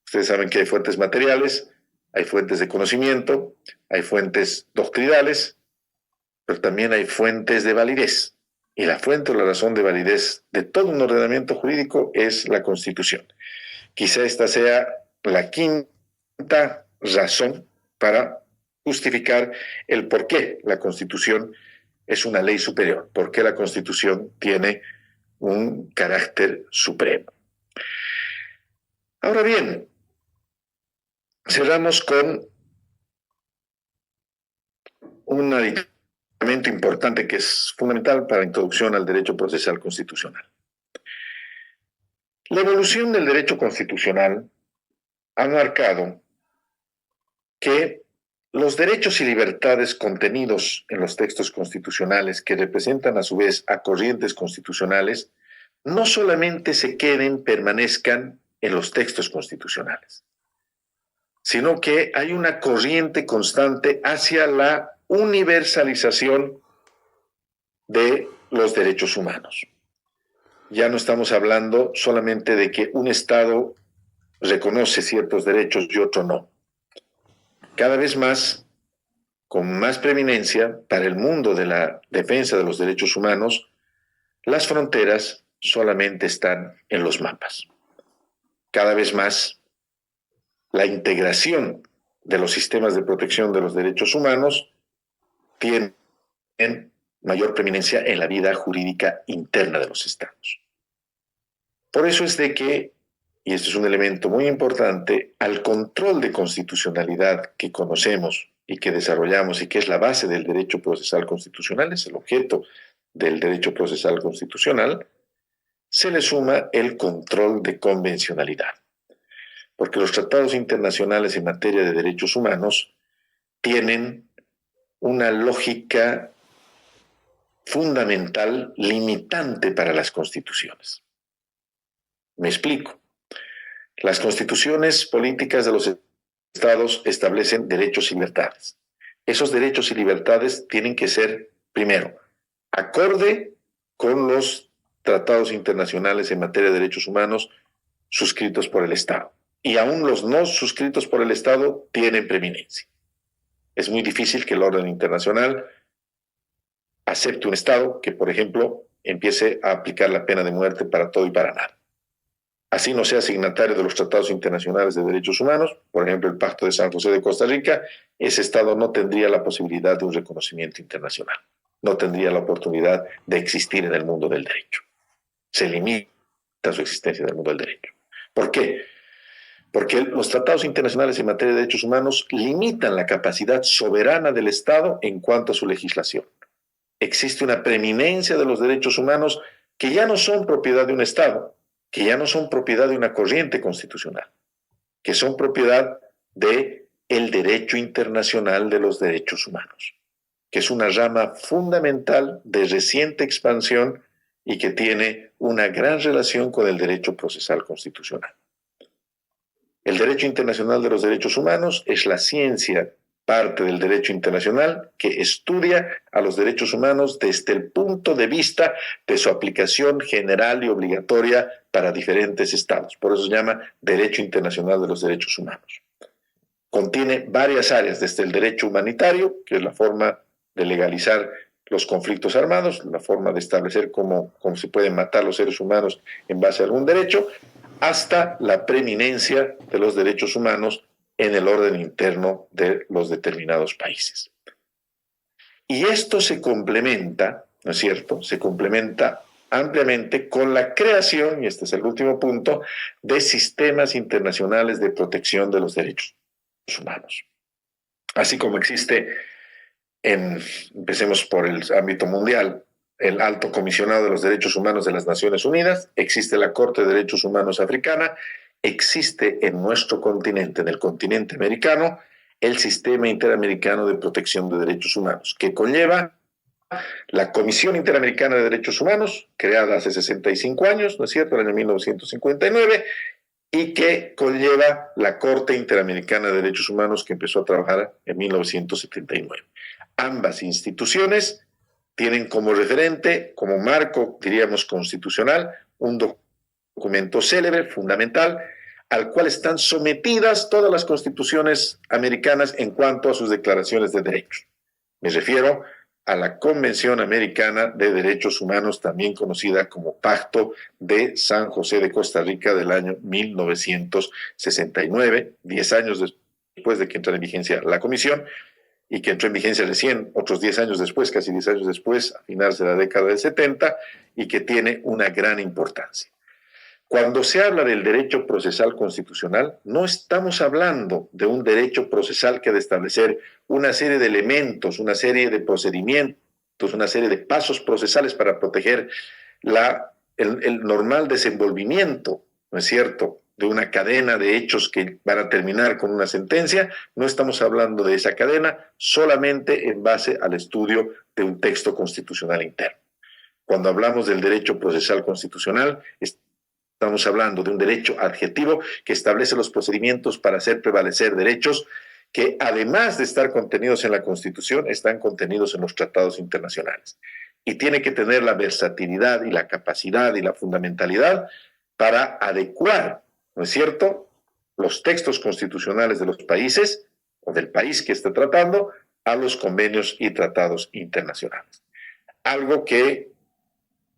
ustedes saben que hay fuentes materiales, hay fuentes de conocimiento, hay fuentes doctrinales, pero también hay fuentes de validez. Y la fuente o la razón de validez de todo un ordenamiento jurídico es la Constitución. Quizá esta sea la quinta razón para justificar el por qué la Constitución es una ley superior, por qué la Constitución tiene un carácter supremo. Ahora bien, cerramos con una elemento importante que es fundamental para la introducción al derecho procesal constitucional. La evolución del derecho constitucional ha marcado que los derechos y libertades contenidos en los textos constitucionales, que representan a su vez a corrientes constitucionales, no solamente se queden, permanezcan en los textos constitucionales, sino que hay una corriente constante hacia la universalización de los derechos humanos. Ya no estamos hablando solamente de que un Estado reconoce ciertos derechos y otro no. Cada vez más, con más preeminencia para el mundo de la defensa de los derechos humanos, las fronteras solamente están en los mapas. Cada vez más, la integración de los sistemas de protección de los derechos humanos tienen mayor preeminencia en la vida jurídica interna de los estados. Por eso es de que, y esto es un elemento muy importante, al control de constitucionalidad que conocemos y que desarrollamos y que es la base del derecho procesal constitucional, es el objeto del derecho procesal constitucional, se le suma el control de convencionalidad. Porque los tratados internacionales en materia de derechos humanos tienen una lógica fundamental limitante para las constituciones. Me explico. Las constituciones políticas de los estados establecen derechos y libertades. Esos derechos y libertades tienen que ser, primero, acorde con los tratados internacionales en materia de derechos humanos suscritos por el Estado. Y aún los no suscritos por el Estado tienen preeminencia. Es muy difícil que el orden internacional acepte un Estado que, por ejemplo, empiece a aplicar la pena de muerte para todo y para nada. Así no sea signatario de los tratados internacionales de derechos humanos, por ejemplo, el Pacto de San José de Costa Rica, ese Estado no tendría la posibilidad de un reconocimiento internacional, no tendría la oportunidad de existir en el mundo del derecho. Se limita su existencia en el mundo del derecho. ¿Por qué? Porque los tratados internacionales en materia de derechos humanos limitan la capacidad soberana del Estado en cuanto a su legislación. Existe una preeminencia de los derechos humanos que ya no son propiedad de un Estado, que ya no son propiedad de una corriente constitucional, que son propiedad del derecho internacional de los derechos humanos, que es una rama fundamental de reciente expansión y que tiene una gran relación con el derecho procesal constitucional. El derecho internacional de los derechos humanos es la ciencia, parte del derecho internacional, que estudia a los derechos humanos desde el punto de vista de su aplicación general y obligatoria para diferentes estados. Por eso se llama Derecho Internacional de los Derechos Humanos. Contiene varias áreas, desde el derecho humanitario, que es la forma de legalizar los conflictos armados, la forma de establecer cómo se pueden matar los seres humanos en base a algún derecho, hasta la preeminencia de los derechos humanos en el orden interno de los determinados países. Y esto se complementa, ¿no es cierto? Se complementa ampliamente con la creación, y este es el último punto, de sistemas internacionales de protección de los derechos humanos. Así como existe, empecemos por el ámbito mundial, el Alto Comisionado de los Derechos Humanos de las Naciones Unidas, existe la Corte de Derechos Humanos Africana, existe en nuestro continente, en el continente americano, el Sistema Interamericano de Protección de Derechos Humanos, que conlleva la Comisión Interamericana de Derechos Humanos, creada hace 65 años, ¿no es cierto?, en el año 1959, y que conlleva la Corte Interamericana de Derechos Humanos, que empezó a trabajar en 1979. Ambas instituciones tienen como referente, como marco, diríamos, constitucional, un documento célebre, fundamental, al cual están sometidas todas las constituciones americanas en cuanto a sus declaraciones de derechos. Me refiero a la Convención Americana de Derechos Humanos, también conocida como Pacto de San José de Costa Rica del año 1969, 10 años después de que entrara en vigencia la Comisión, y que entró en vigencia recién, otros 10 años después, casi 10 años después, a finales de la década del 70, y que tiene una gran importancia. Cuando se habla del derecho procesal constitucional, no estamos hablando de un derecho procesal que ha de establecer una serie de elementos, una serie de procedimientos una serie de pasos procesales para proteger el normal desenvolvimiento, ¿no es cierto?, de una cadena de hechos que van a terminar con una sentencia. No estamos hablando de esa cadena solamente en base al estudio de un texto constitucional interno. Cuando hablamos del derecho procesal constitucional, estamos hablando de un derecho adjetivo que establece los procedimientos para hacer prevalecer derechos que, además de estar contenidos en la Constitución, están contenidos en los tratados internacionales. Y tiene que tener la versatilidad y la capacidad y la fundamentalidad para adecuar, ¿no es cierto?, los textos constitucionales de los países o del país que esté tratando a los convenios y tratados internacionales. Algo que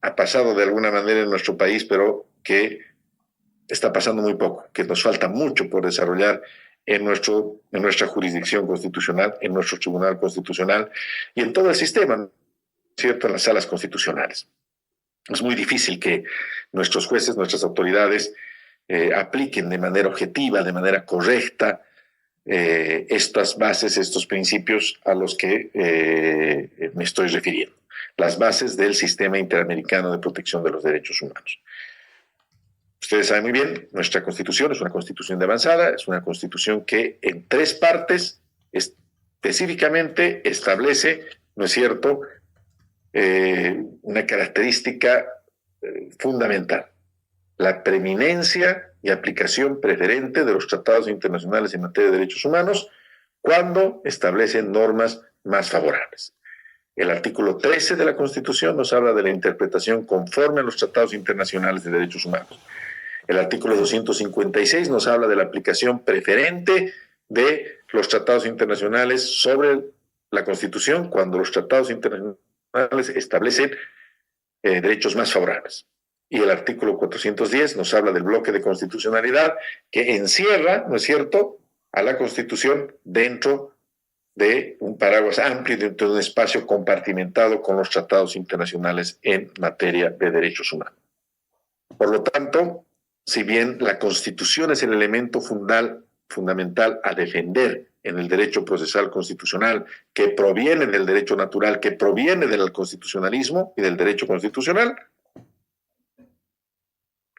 ha pasado de alguna manera en nuestro país, pero que está pasando muy poco, que nos falta mucho por desarrollar en nuestra jurisdicción constitucional, en nuestro tribunal constitucional y en todo el sistema, ¿cierto?, en las salas constitucionales. Es muy difícil que nuestros jueces, nuestras autoridades apliquen de manera objetiva, de manera correcta, estas bases, estos principios a los que me estoy refiriendo, las bases del Sistema Interamericano de Protección de los Derechos Humanos. Ustedes saben muy bien, nuestra Constitución es una Constitución de avanzada, es una Constitución que en 3 partes específicamente establece, ¿no es cierto?, una característica fundamental: la preeminencia y aplicación preferente de los tratados internacionales en materia de derechos humanos cuando establecen normas más favorables. El artículo 13 de la Constitución nos habla de la interpretación conforme a los tratados internacionales de derechos humanos. El artículo 256 nos habla de la aplicación preferente de los tratados internacionales sobre la Constitución cuando los tratados internacionales establecen derechos más favorables. Y el artículo 410 nos habla del bloque de constitucionalidad que encierra, ¿no es cierto?, a la Constitución dentro de un paraguas amplio, dentro de un espacio compartimentado con los tratados internacionales en materia de derechos humanos. Por lo tanto, si bien la Constitución es el elemento fundamental a defender en el derecho procesal constitucional, que proviene del derecho natural, que proviene del constitucionalismo y del derecho constitucional,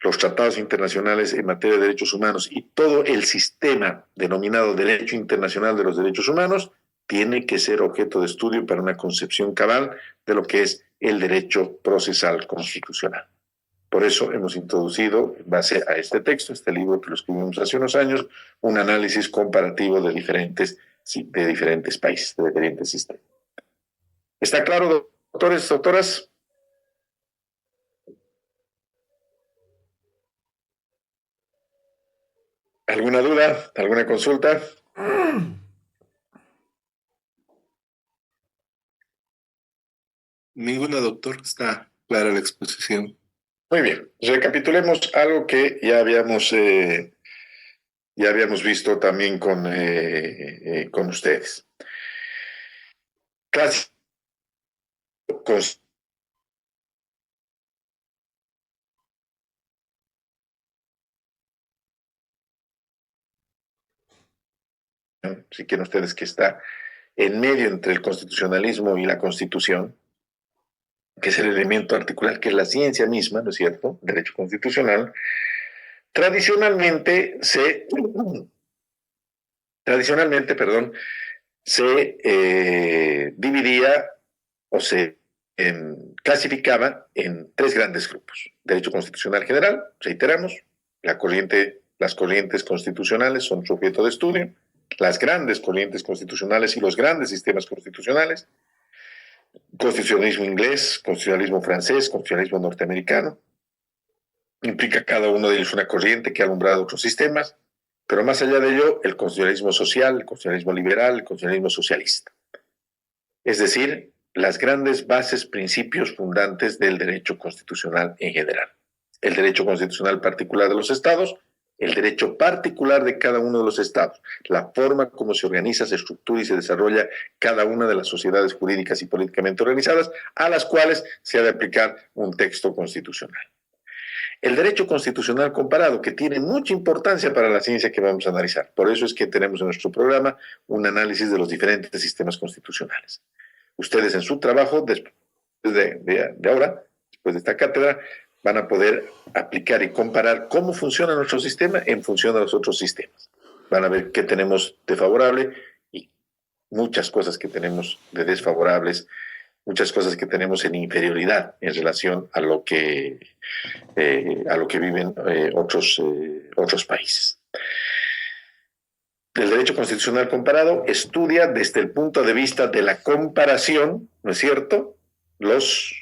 los tratados internacionales en materia de derechos humanos y todo el sistema denominado Derecho Internacional de los Derechos Humanos tiene que ser objeto de estudio para una concepción cabal de lo que es el derecho procesal constitucional. Por eso hemos introducido, en base a este texto, este libro que lo escribimos hace unos años, un análisis comparativo de diferentes países, de diferentes sistemas. ¿Está claro, doctores, doctoras? ¿Alguna duda? ¿Alguna consulta? Ninguna, doctor. Está clara la exposición. Muy bien. Recapitulemos algo que ya habíamos visto también con ustedes. Clase si quieren ustedes, que está en medio entre el constitucionalismo y la Constitución, que es el elemento articular, que es la ciencia misma, ¿no es cierto?, derecho constitucional. Tradicionalmente, se dividía o se clasificaba en 3 grandes grupos. Derecho constitucional general, reiteramos, las corrientes constitucionales son su objeto de estudio, las grandes corrientes constitucionales y los grandes sistemas constitucionales, constitucionalismo inglés, constitucionalismo francés, constitucionalismo norteamericano. Implica cada uno de ellos una corriente que ha alumbrado otros sistemas, pero más allá de ello, el constitucionalismo social, el constitucionalismo liberal, el constitucionalismo socialista. Es decir, las grandes bases, principios fundantes del derecho constitucional en general. El derecho constitucional particular de los estados, el derecho particular de cada uno de los estados, la forma como se organiza, se estructura y se desarrolla cada una de las sociedades jurídicas y políticamente organizadas a las cuales se ha de aplicar un texto constitucional. El derecho constitucional comparado, que tiene mucha importancia para la ciencia que vamos a analizar. Por eso es que tenemos en nuestro programa un análisis de los diferentes sistemas constitucionales. Ustedes en su trabajo, después de ahora, después de esta cátedra, van a poder aplicar y comparar cómo funciona nuestro sistema en función de los otros sistemas. Van a ver qué tenemos de favorable y muchas cosas que tenemos de desfavorables, muchas cosas que tenemos en inferioridad en relación a lo que viven otros países. El derecho constitucional comparado estudia desde el punto de vista de la comparación, ¿no es cierto?, los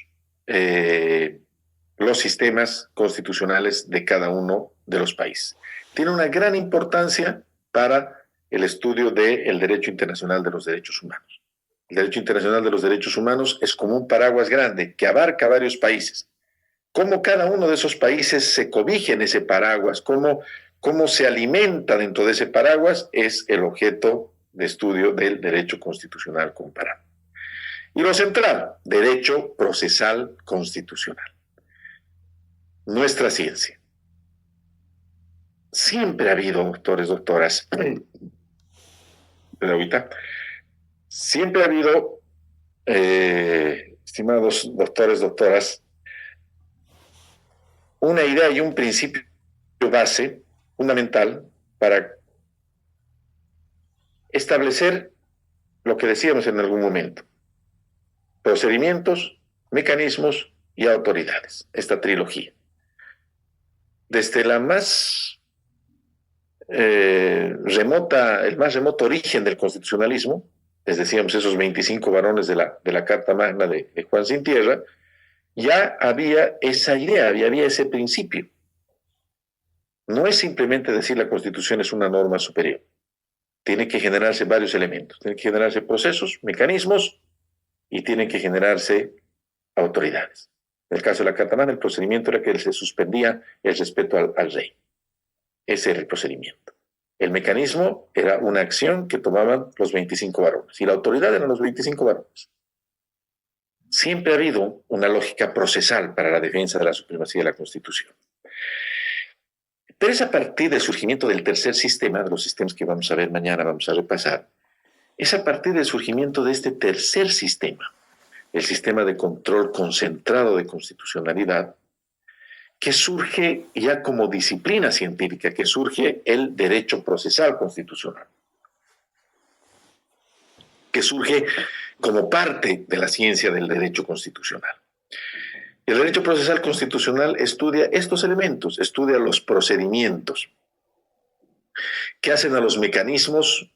sistemas constitucionales de cada uno de los países. Tiene una gran importancia para el estudio del derecho internacional de los derechos humanos. El derecho internacional de los derechos humanos es como un paraguas grande que abarca varios países. Cómo cada uno de esos países se cobija en ese paraguas, cómo se alimenta dentro de ese paraguas, es el objeto de estudio del derecho constitucional comparado. Y lo central, derecho procesal constitucional. Nuestra ciencia. Siempre ha habido, doctores, doctoras, siempre ha habido, estimados doctores, doctoras, una idea y un principio base fundamental para establecer lo que decíamos en algún momento: procedimientos, mecanismos y autoridades. Esta trilogía. Desde la más el más remoto origen del constitucionalismo, les decíamos esos 25 varones de la Carta Magna de Juan Sin Tierra, ya había esa idea, había ese principio. No es simplemente decir la Constitución es una norma superior. Tiene que generarse varios elementos. Tienen que generarse procesos, mecanismos, y tienen que generarse autoridades. En el caso de la Carta Magna, el procedimiento era que se suspendía el respeto al rey. Ese era el procedimiento. El mecanismo era una acción que tomaban los 25 varones, y la autoridad eran los 25 varones. Siempre ha habido una lógica procesal para la defensa de la supremacía de la Constitución. Pero es a partir del surgimiento del tercer sistema, de los sistemas que vamos a ver mañana, vamos a repasar, es a partir del surgimiento de este tercer sistema, el sistema de control concentrado de constitucionalidad, que surge ya como disciplina científica, que surge el derecho procesal constitucional, que surge como parte de la ciencia del derecho constitucional. El derecho procesal constitucional estudia estos elementos, estudia los procedimientos que hacen a los mecanismos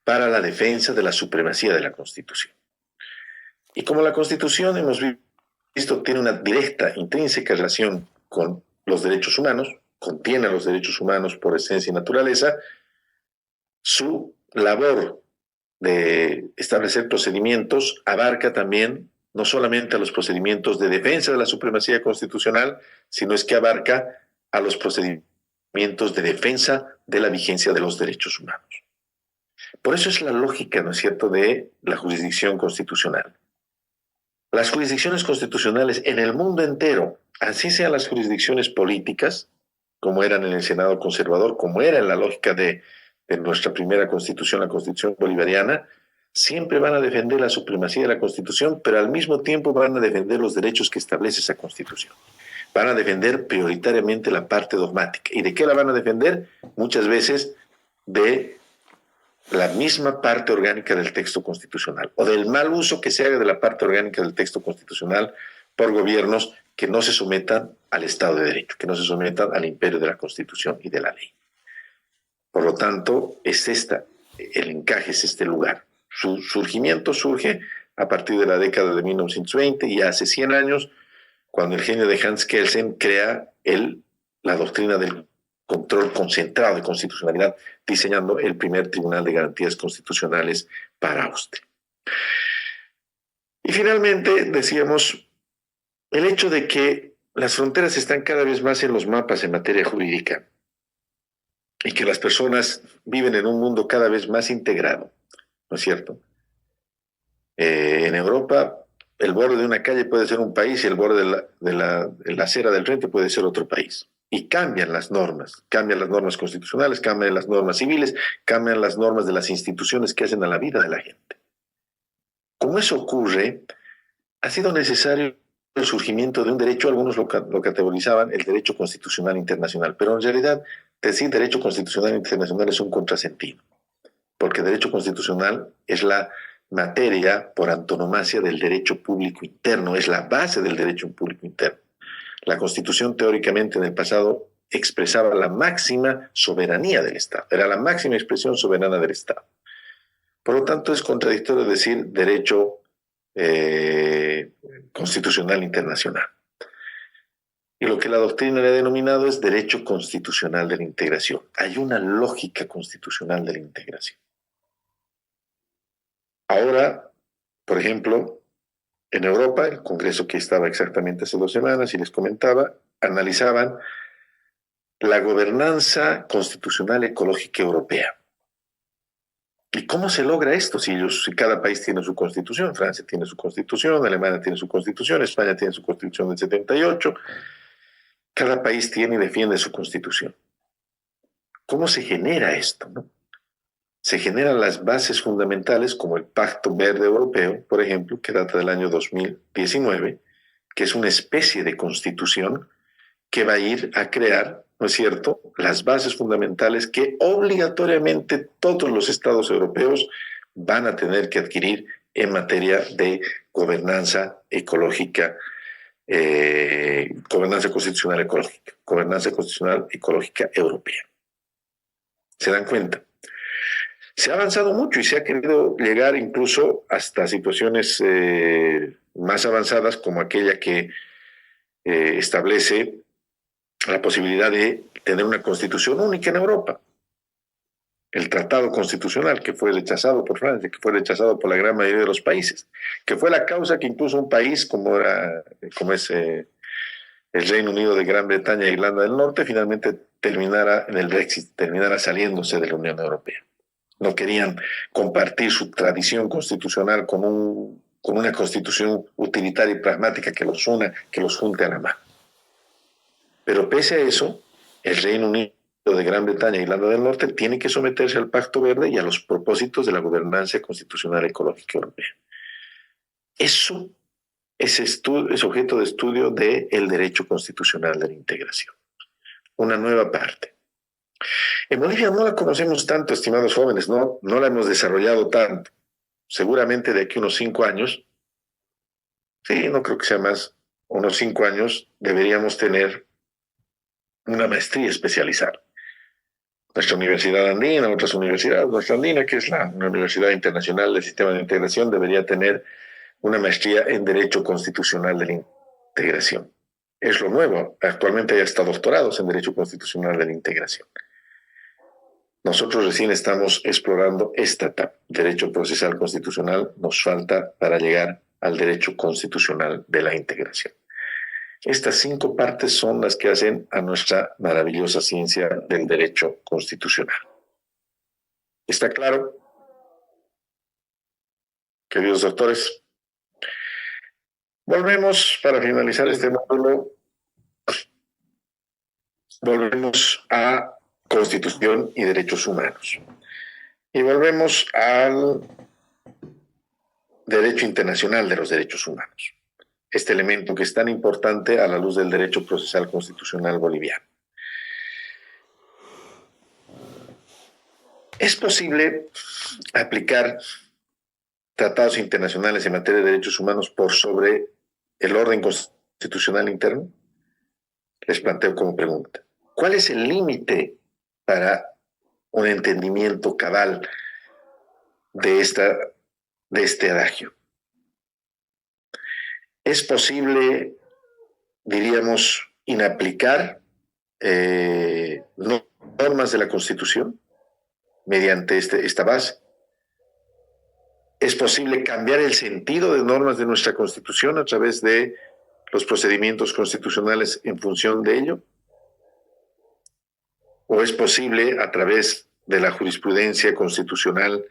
para la defensa de la supremacía de la Constitución. Y como la Constitución, hemos visto, tiene una directa, intrínseca relación con los derechos humanos, contiene a los derechos humanos por esencia y naturaleza, su labor de establecer procedimientos abarca también no solamente a los procedimientos de defensa de la supremacía constitucional, sino es que abarca a los procedimientos de defensa de la vigencia de los derechos humanos. Por eso es la lógica, ¿no es cierto?, de la jurisdicción constitucional. Las jurisdicciones constitucionales en el mundo entero, así sean las jurisdicciones políticas, como eran en el Senado conservador, como era en la lógica de nuestra primera constitución, la Constitución bolivariana, siempre van a defender la supremacía de la Constitución, pero al mismo tiempo van a defender los derechos que establece esa Constitución. Van a defender prioritariamente la parte dogmática. ¿Y de qué la van a defender? Muchas veces de la misma parte orgánica del texto constitucional, o del mal uso que se haga de la parte orgánica del texto constitucional por gobiernos que no se sometan al Estado de Derecho, que no se sometan al imperio de la Constitución y de la ley. Por lo tanto, el encaje es este lugar. Su surgimiento surge a partir de la década de 1920, y hace 100 años, cuando el genio de Hans Kelsen crea la doctrina del control concentrado de constitucionalidad, diseñando el primer Tribunal de Garantías Constitucionales para Austria. Y finalmente, decíamos, el hecho de que las fronteras están cada vez más en los mapas en materia jurídica y que las personas viven en un mundo cada vez más integrado, ¿no es cierto? En Europa, el borde de una calle puede ser un país y el borde de la acera del frente puede ser otro país. Y cambian las normas constitucionales, cambian las normas civiles, cambian las normas de las instituciones que hacen a la vida de la gente. Como eso ocurre, ha sido necesario el surgimiento de un derecho, algunos lo categorizaban el derecho constitucional internacional, pero en realidad decir derecho constitucional internacional es un contrasentido, porque derecho constitucional es la materia por antonomasia del derecho público interno, es la base del derecho público interno. La Constitución teóricamente en el pasado expresaba la máxima soberanía del Estado, era la máxima expresión soberana del Estado. Por lo tanto, es contradictorio decir derecho constitucional internacional. Y lo que la doctrina le ha denominado es derecho constitucional de la integración. Hay una lógica constitucional de la integración. Ahora, por ejemplo, en Europa, el Congreso que estaba exactamente hace 2 semanas y les comentaba, analizaban la gobernanza constitucional ecológica europea. ¿Y cómo se logra esto? Si cada país tiene su constitución, Francia tiene su constitución, Alemania tiene su constitución, España tiene su constitución del 78, cada país tiene y defiende su constitución. ¿Cómo se genera esto, no? Se generan las bases fundamentales como el Pacto Verde Europeo, por ejemplo, que data del año 2019, que es una especie de constitución que va a ir a crear, ¿no es cierto?, las bases fundamentales que obligatoriamente todos los estados europeos van a tener que adquirir en materia de gobernanza ecológica, gobernanza constitucional ecológica europea. ¿Se dan cuenta? Se ha avanzado mucho y se ha querido llegar incluso hasta situaciones más avanzadas como aquella que establece la posibilidad de tener una constitución única en Europa. El tratado constitucional que fue rechazado por Francia, que fue rechazado por la gran mayoría de los países, que fue la causa que incluso un país como es el Reino Unido de Gran Bretaña e Irlanda del Norte finalmente terminara en el Brexit, terminara saliéndose de la Unión Europea. No querían compartir su tradición constitucional con una constitución utilitaria y pragmática que los una, que los junte a la mano. Pero pese a eso, el Reino Unido de Gran Bretaña e Irlanda del Norte tiene que someterse al Pacto Verde y a los propósitos de la gobernanza constitucional ecológica europea. Eso es objeto de estudio del derecho constitucional de la integración. Una nueva parte. En Bolivia no la conocemos tanto, estimados jóvenes, no la hemos desarrollado tanto. Seguramente de aquí unos 5 años, sí, no creo que sea más, unos 5 años, deberíamos tener una maestría especializada. Nuestra universidad andina, otras universidades, nuestra andina, que es una universidad internacional del sistema de integración, debería tener una maestría en Derecho Constitucional de la Integración. Es lo nuevo. Actualmente hay hasta doctorados en Derecho Constitucional de la Integración. Nosotros recién estamos explorando esta etapa. Derecho procesal constitucional nos falta para llegar al derecho constitucional de la integración. Estas 5 partes son las que hacen a nuestra maravillosa ciencia del derecho constitucional. ¿Está claro? Queridos doctores, volvemos para finalizar este módulo. Volvemos a Constitución y Derechos Humanos. Y volvemos al derecho internacional de los derechos humanos. Este elemento que es tan importante a la luz del derecho procesal constitucional boliviano. ¿Es posible aplicar tratados internacionales en materia de derechos humanos por sobre el orden constitucional interno? Les planteo como pregunta. ¿Cuál es el límite para un entendimiento cabal de este adagio? ¿Es posible, diríamos, inaplicar normas de la Constitución mediante esta base? ¿Es posible cambiar el sentido de normas de nuestra Constitución a través de los procedimientos constitucionales en función de ello? ¿O es posible, a través de la jurisprudencia constitucional,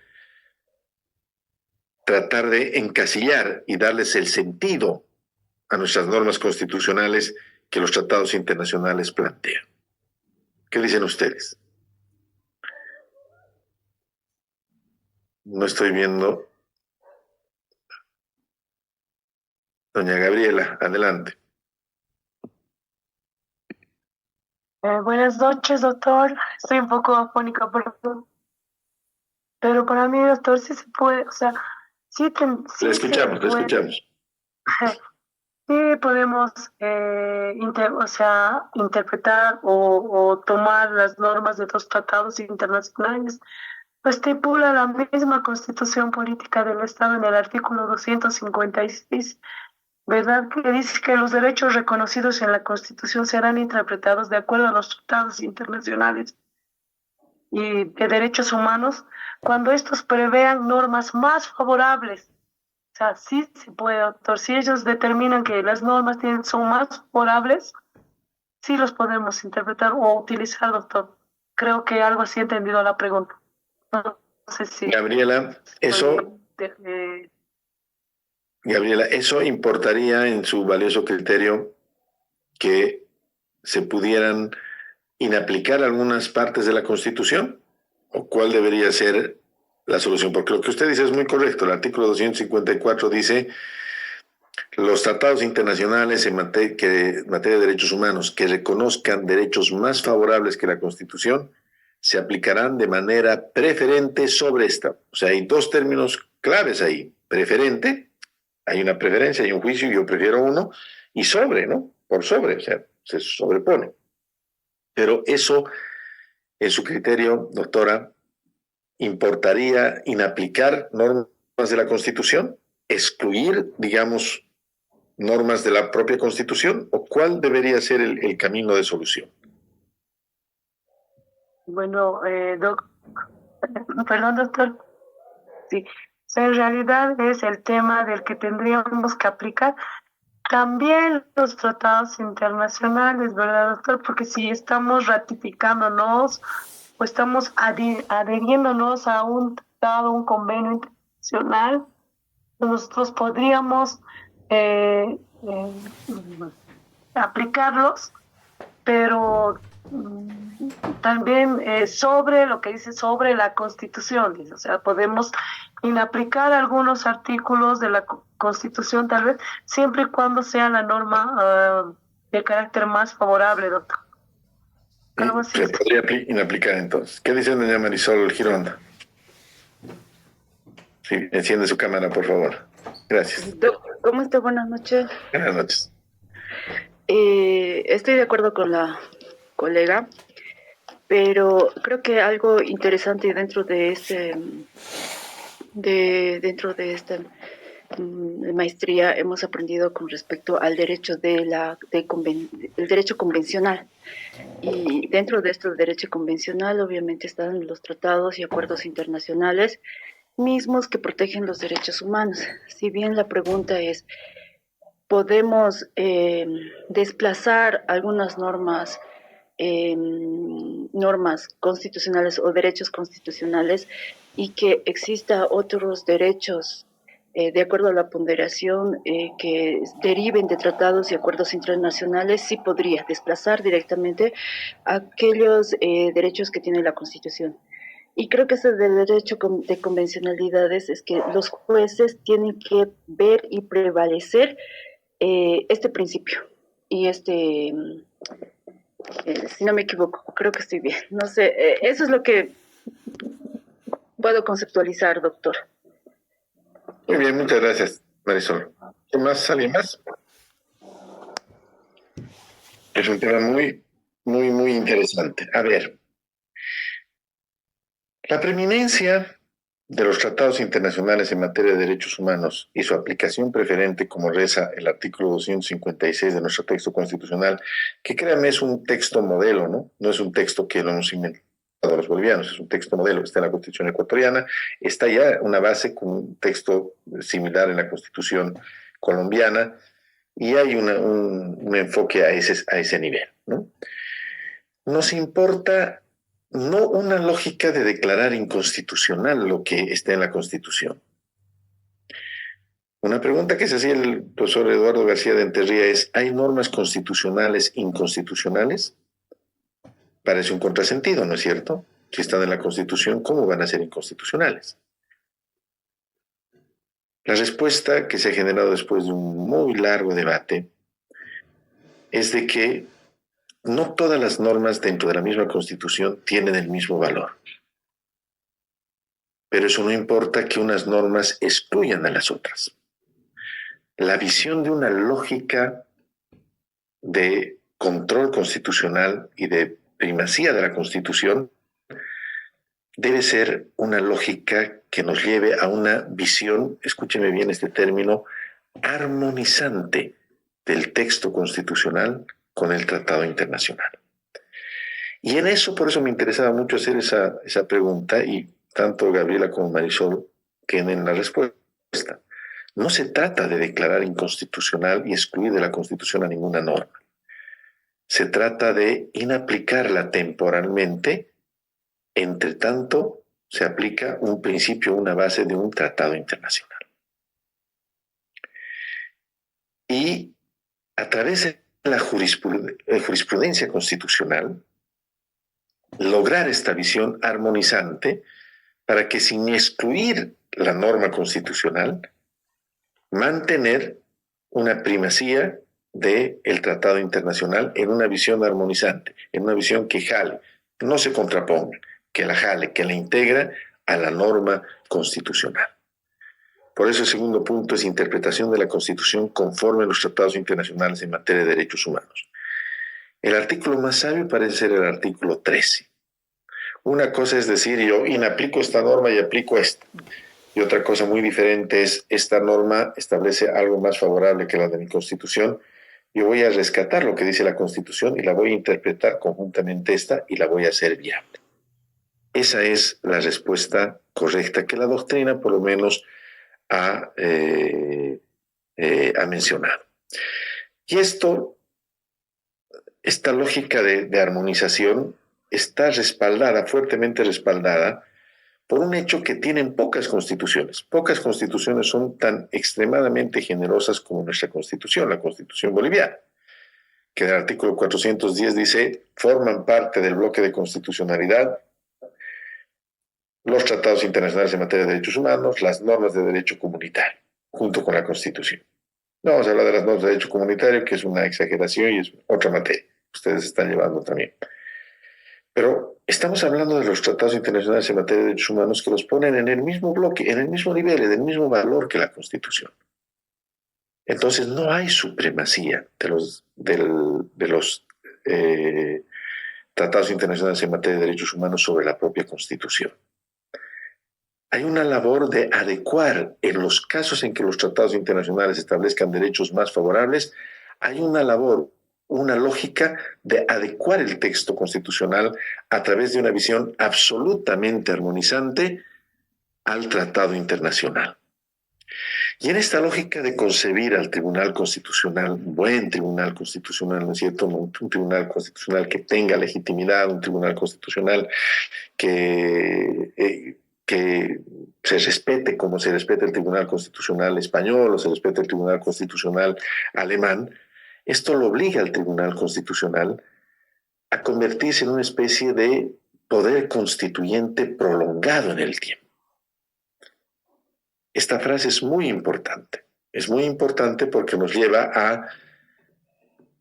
tratar de encasillar y darles el sentido a nuestras normas constitucionales que los tratados internacionales plantean? ¿Qué dicen ustedes? No estoy viendo. Doña Gabriela, adelante. Buenas noches, doctor. Estoy un poco afónica, perdón. Pero para mí, doctor, sí se puede, o sea, Le sí se escuchamos, le puede, escuchamos. sí podemos, o sea, interpretar o tomar las normas de los tratados internacionales. Pues estipula la misma Constitución Política del Estado en el artículo 256, ¿verdad? Que dice que los derechos reconocidos en la Constitución serán interpretados de acuerdo a los tratados internacionales y de derechos humanos cuando estos prevean normas más favorables. O sea, sí se puede, doctor. Si ellos determinan que las normas son más favorables, sí los podemos interpretar o utilizar, doctor. Creo que algo así he entendido la pregunta. No sé si Gabriela, eso, Gabriela, ¿eso importaría en su valioso criterio que se pudieran inaplicar algunas partes de la Constitución? ¿O cuál debería ser la solución? Porque lo que usted dice es muy correcto. El artículo 254 dice: los tratados internacionales en materia de derechos humanos que reconozcan derechos más favorables que la Constitución se aplicarán de manera preferente sobre esta. O sea, hay dos términos claves ahí. Preferente, hay una preferencia, hay un juicio, yo prefiero uno, y sobre, ¿no? Por sobre, o sea, se sobrepone. Pero eso, en su criterio, doctora, ¿importaría inaplicar normas de la Constitución? ¿Excluir, digamos, normas de la propia Constitución? ¿O cuál debería ser el camino de solución? bueno, perdón, doctor. Sí, en realidad es el tema del que tendríamos que aplicar también los tratados internacionales, ¿verdad, doctor? Porque si estamos ratificándonos o estamos adheriéndonos a un tratado, un convenio internacional, nosotros podríamos eh, eh, aplicarlos, pero también sobre lo que dice sobre la Constitución, dice, o sea, podemos inaplicar algunos artículos de la Constitución tal vez, siempre y cuando sea la norma de carácter más favorable, doctor. Algo así. Se podría inaplicar entonces. ¿Qué dice doña Marisol Gironda? Sí, enciende su cámara, por favor. Gracias. ¿Cómo está? Buenas noches. Buenas noches. Estoy de acuerdo con la colega, pero creo que algo interesante dentro de esta maestría hemos aprendido con respecto al derecho el derecho convencional. Y dentro de este derecho convencional, obviamente, están los tratados y acuerdos internacionales mismos que protegen los derechos humanos. Si bien la pregunta es, ¿podemos desplazar algunas normas constitucionales o derechos constitucionales y que exista otros derechos de acuerdo a la ponderación que deriven de tratados y acuerdos internacionales? Sí podría desplazar directamente aquellos derechos que tiene la Constitución. Y creo que ese del derecho de convencionalidades es que los jueces tienen que ver y prevalecer este principio. Y si no me equivoco, creo que estoy bien. No sé, eso es lo que puedo conceptualizar, doctor. Muy bien, muchas gracias, Marisol. ¿Qué más? ¿Alguien más? Es un tema muy, muy, muy interesante. A ver, la preeminencia de los tratados internacionales en materia de derechos humanos y su aplicación preferente, como reza el artículo 256 de nuestro texto constitucional, que créanme es un texto modelo, ¿no? No es un texto que lo hemos inventado los bolivianos, es un texto modelo que está en la Constitución ecuatoriana, está ya una base con un texto similar en la Constitución colombiana y hay un enfoque a ese nivel, ¿no? Nos importa no una lógica de declarar inconstitucional lo que está en la Constitución. Una pregunta que se hacía el profesor Eduardo García de Enterría es: ¿hay normas constitucionales inconstitucionales? Parece un contrasentido, ¿no es cierto? Si están en la Constitución, ¿cómo van a ser inconstitucionales? La respuesta que se ha generado después de un muy largo debate es de que no todas las normas dentro de la misma Constitución tienen el mismo valor. Pero eso no importa que unas normas excluyan a las otras. La visión de una lógica de control constitucional y de primacía de la Constitución debe ser una lógica que nos lleve a una visión, escúcheme bien este término, armonizante del texto constitucional con el tratado internacional. Y en eso, por eso me interesaba mucho hacer esa pregunta, y tanto Gabriela como Marisol tienen la respuesta. No se trata de declarar inconstitucional y excluir de la Constitución a ninguna norma. Se trata de inaplicarla temporalmente, entre tanto se aplica un principio, una base de un tratado internacional. Y a través de la jurisprudencia constitucional, lograr esta visión armonizante para que, sin excluir la norma constitucional, mantener una primacía del tratado internacional en una visión armonizante, en una visión que jale, no se contraponga, que la jale, que la integra a la norma constitucional. Por eso el segundo punto es interpretación de la Constitución conforme a los tratados internacionales en materia de derechos humanos. El artículo más sabio parece ser el artículo 13. Una cosa es decir, yo inaplico esta norma y aplico esta. Y otra cosa muy diferente es, esta norma establece algo más favorable que la de mi Constitución. Yo voy a rescatar lo que dice la Constitución y la voy a interpretar conjuntamente esta y la voy a hacer viable. Esa es la respuesta correcta que la doctrina por lo menos ha mencionado. Y esta lógica de armonización está respaldada, fuertemente respaldada, por un hecho que tienen pocas constituciones. Pocas constituciones son tan extremadamente generosas como nuestra Constitución, la Constitución boliviana, que en el artículo 410 dice, forman parte del bloque de constitucionalidad los tratados internacionales en materia de derechos humanos, las normas de derecho comunitario, junto con la Constitución. No vamos a hablar de las normas de derecho comunitario, que es una exageración y es otra materia. Ustedes están llevando también. Pero estamos hablando de los tratados internacionales en materia de derechos humanos que los ponen en el mismo bloque, en el mismo nivel, en el mismo valor que la Constitución. Entonces no hay supremacía de los tratados internacionales en materia de derechos humanos sobre la propia Constitución. Hay una labor de adecuar, en los casos en que los tratados internacionales establezcan derechos más favorables, hay una labor, una lógica de adecuar el texto constitucional a través de una visión absolutamente armonizante al tratado internacional. Y en esta lógica de concebir al Tribunal Constitucional, un buen Tribunal Constitucional, ¿no es cierto? Un Tribunal Constitucional que tenga legitimidad, un Tribunal Constitucional que se respete como se respeta el Tribunal Constitucional español o se respeta el Tribunal Constitucional alemán, esto lo obliga al Tribunal Constitucional a convertirse en una especie de poder constituyente prolongado en el tiempo. Esta frase es muy importante porque nos lleva a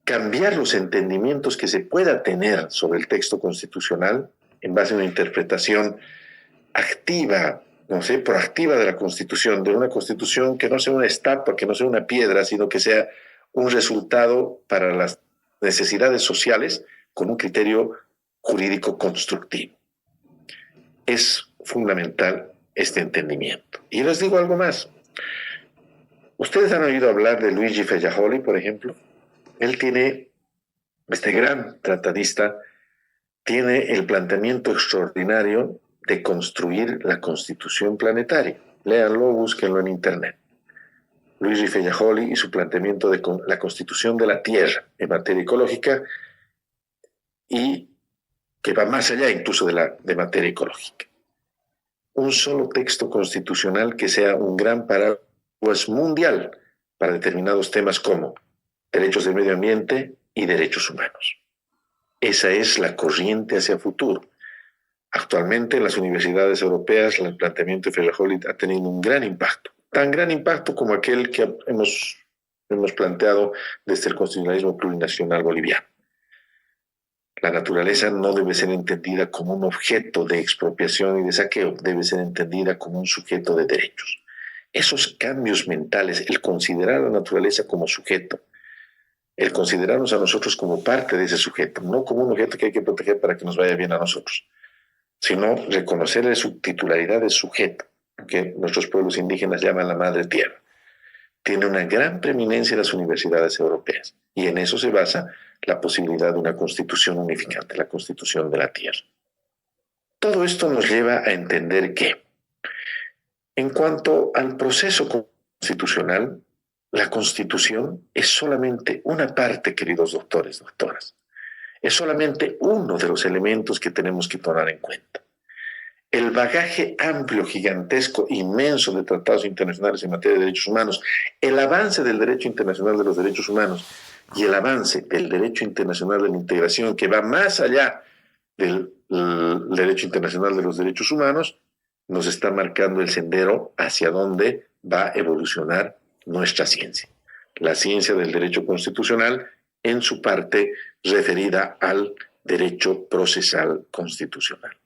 cambiar los entendimientos que se pueda tener sobre el texto constitucional en base a una interpretación activa, proactiva de la Constitución, de una Constitución que no sea una estatua, que no sea una piedra, sino que sea un resultado para las necesidades sociales con un criterio jurídico constructivo. Es fundamental este entendimiento. Y les digo algo más. Ustedes han oído hablar de Luigi Fellajoli, por ejemplo. Él tiene, este gran tratadista, tiene el planteamiento extraordinario de construir la Constitución planetaria. Léanlo, búsquenlo en Internet. Luigi Fellajoli y su planteamiento de la Constitución de la Tierra en materia ecológica y que va más allá incluso de materia ecológica. Un solo texto constitucional que sea un gran paraguas mundial para determinados temas como derechos del medio ambiente y derechos humanos. Esa es la corriente hacia el futuro. Actualmente en las universidades europeas el planteamiento de Fellajoli ha tenido un gran impacto. tan gran impacto como aquel que hemos planteado desde el constitucionalismo plurinacional boliviano. La naturaleza no debe ser entendida como un objeto de expropiación y de saqueo, debe ser entendida como un sujeto de derechos. Esos cambios mentales, el considerar a la naturaleza como sujeto, el considerarnos a nosotros como parte de ese sujeto, no como un objeto que hay que proteger para que nos vaya bien a nosotros, sino reconocer su titularidad de sujeto, que nuestros pueblos indígenas llaman la madre tierra. Tiene una gran preeminencia en las universidades europeas y en eso se basa la posibilidad de una constitución unificante, la constitución de la tierra. Todo esto nos lleva a entender que, en cuanto al proceso constitucional, la Constitución es solamente una parte, queridos doctores, doctoras. Es solamente uno de los elementos que tenemos que tomar en cuenta. El bagaje amplio, gigantesco, inmenso de tratados internacionales en materia de derechos humanos, el avance del derecho internacional de los derechos humanos y el avance del derecho internacional de la integración, que va más allá del derecho internacional de los derechos humanos, nos está marcando el sendero hacia donde va a evolucionar nuestra ciencia. La ciencia del derecho constitucional en su parte referida al derecho procesal constitucional.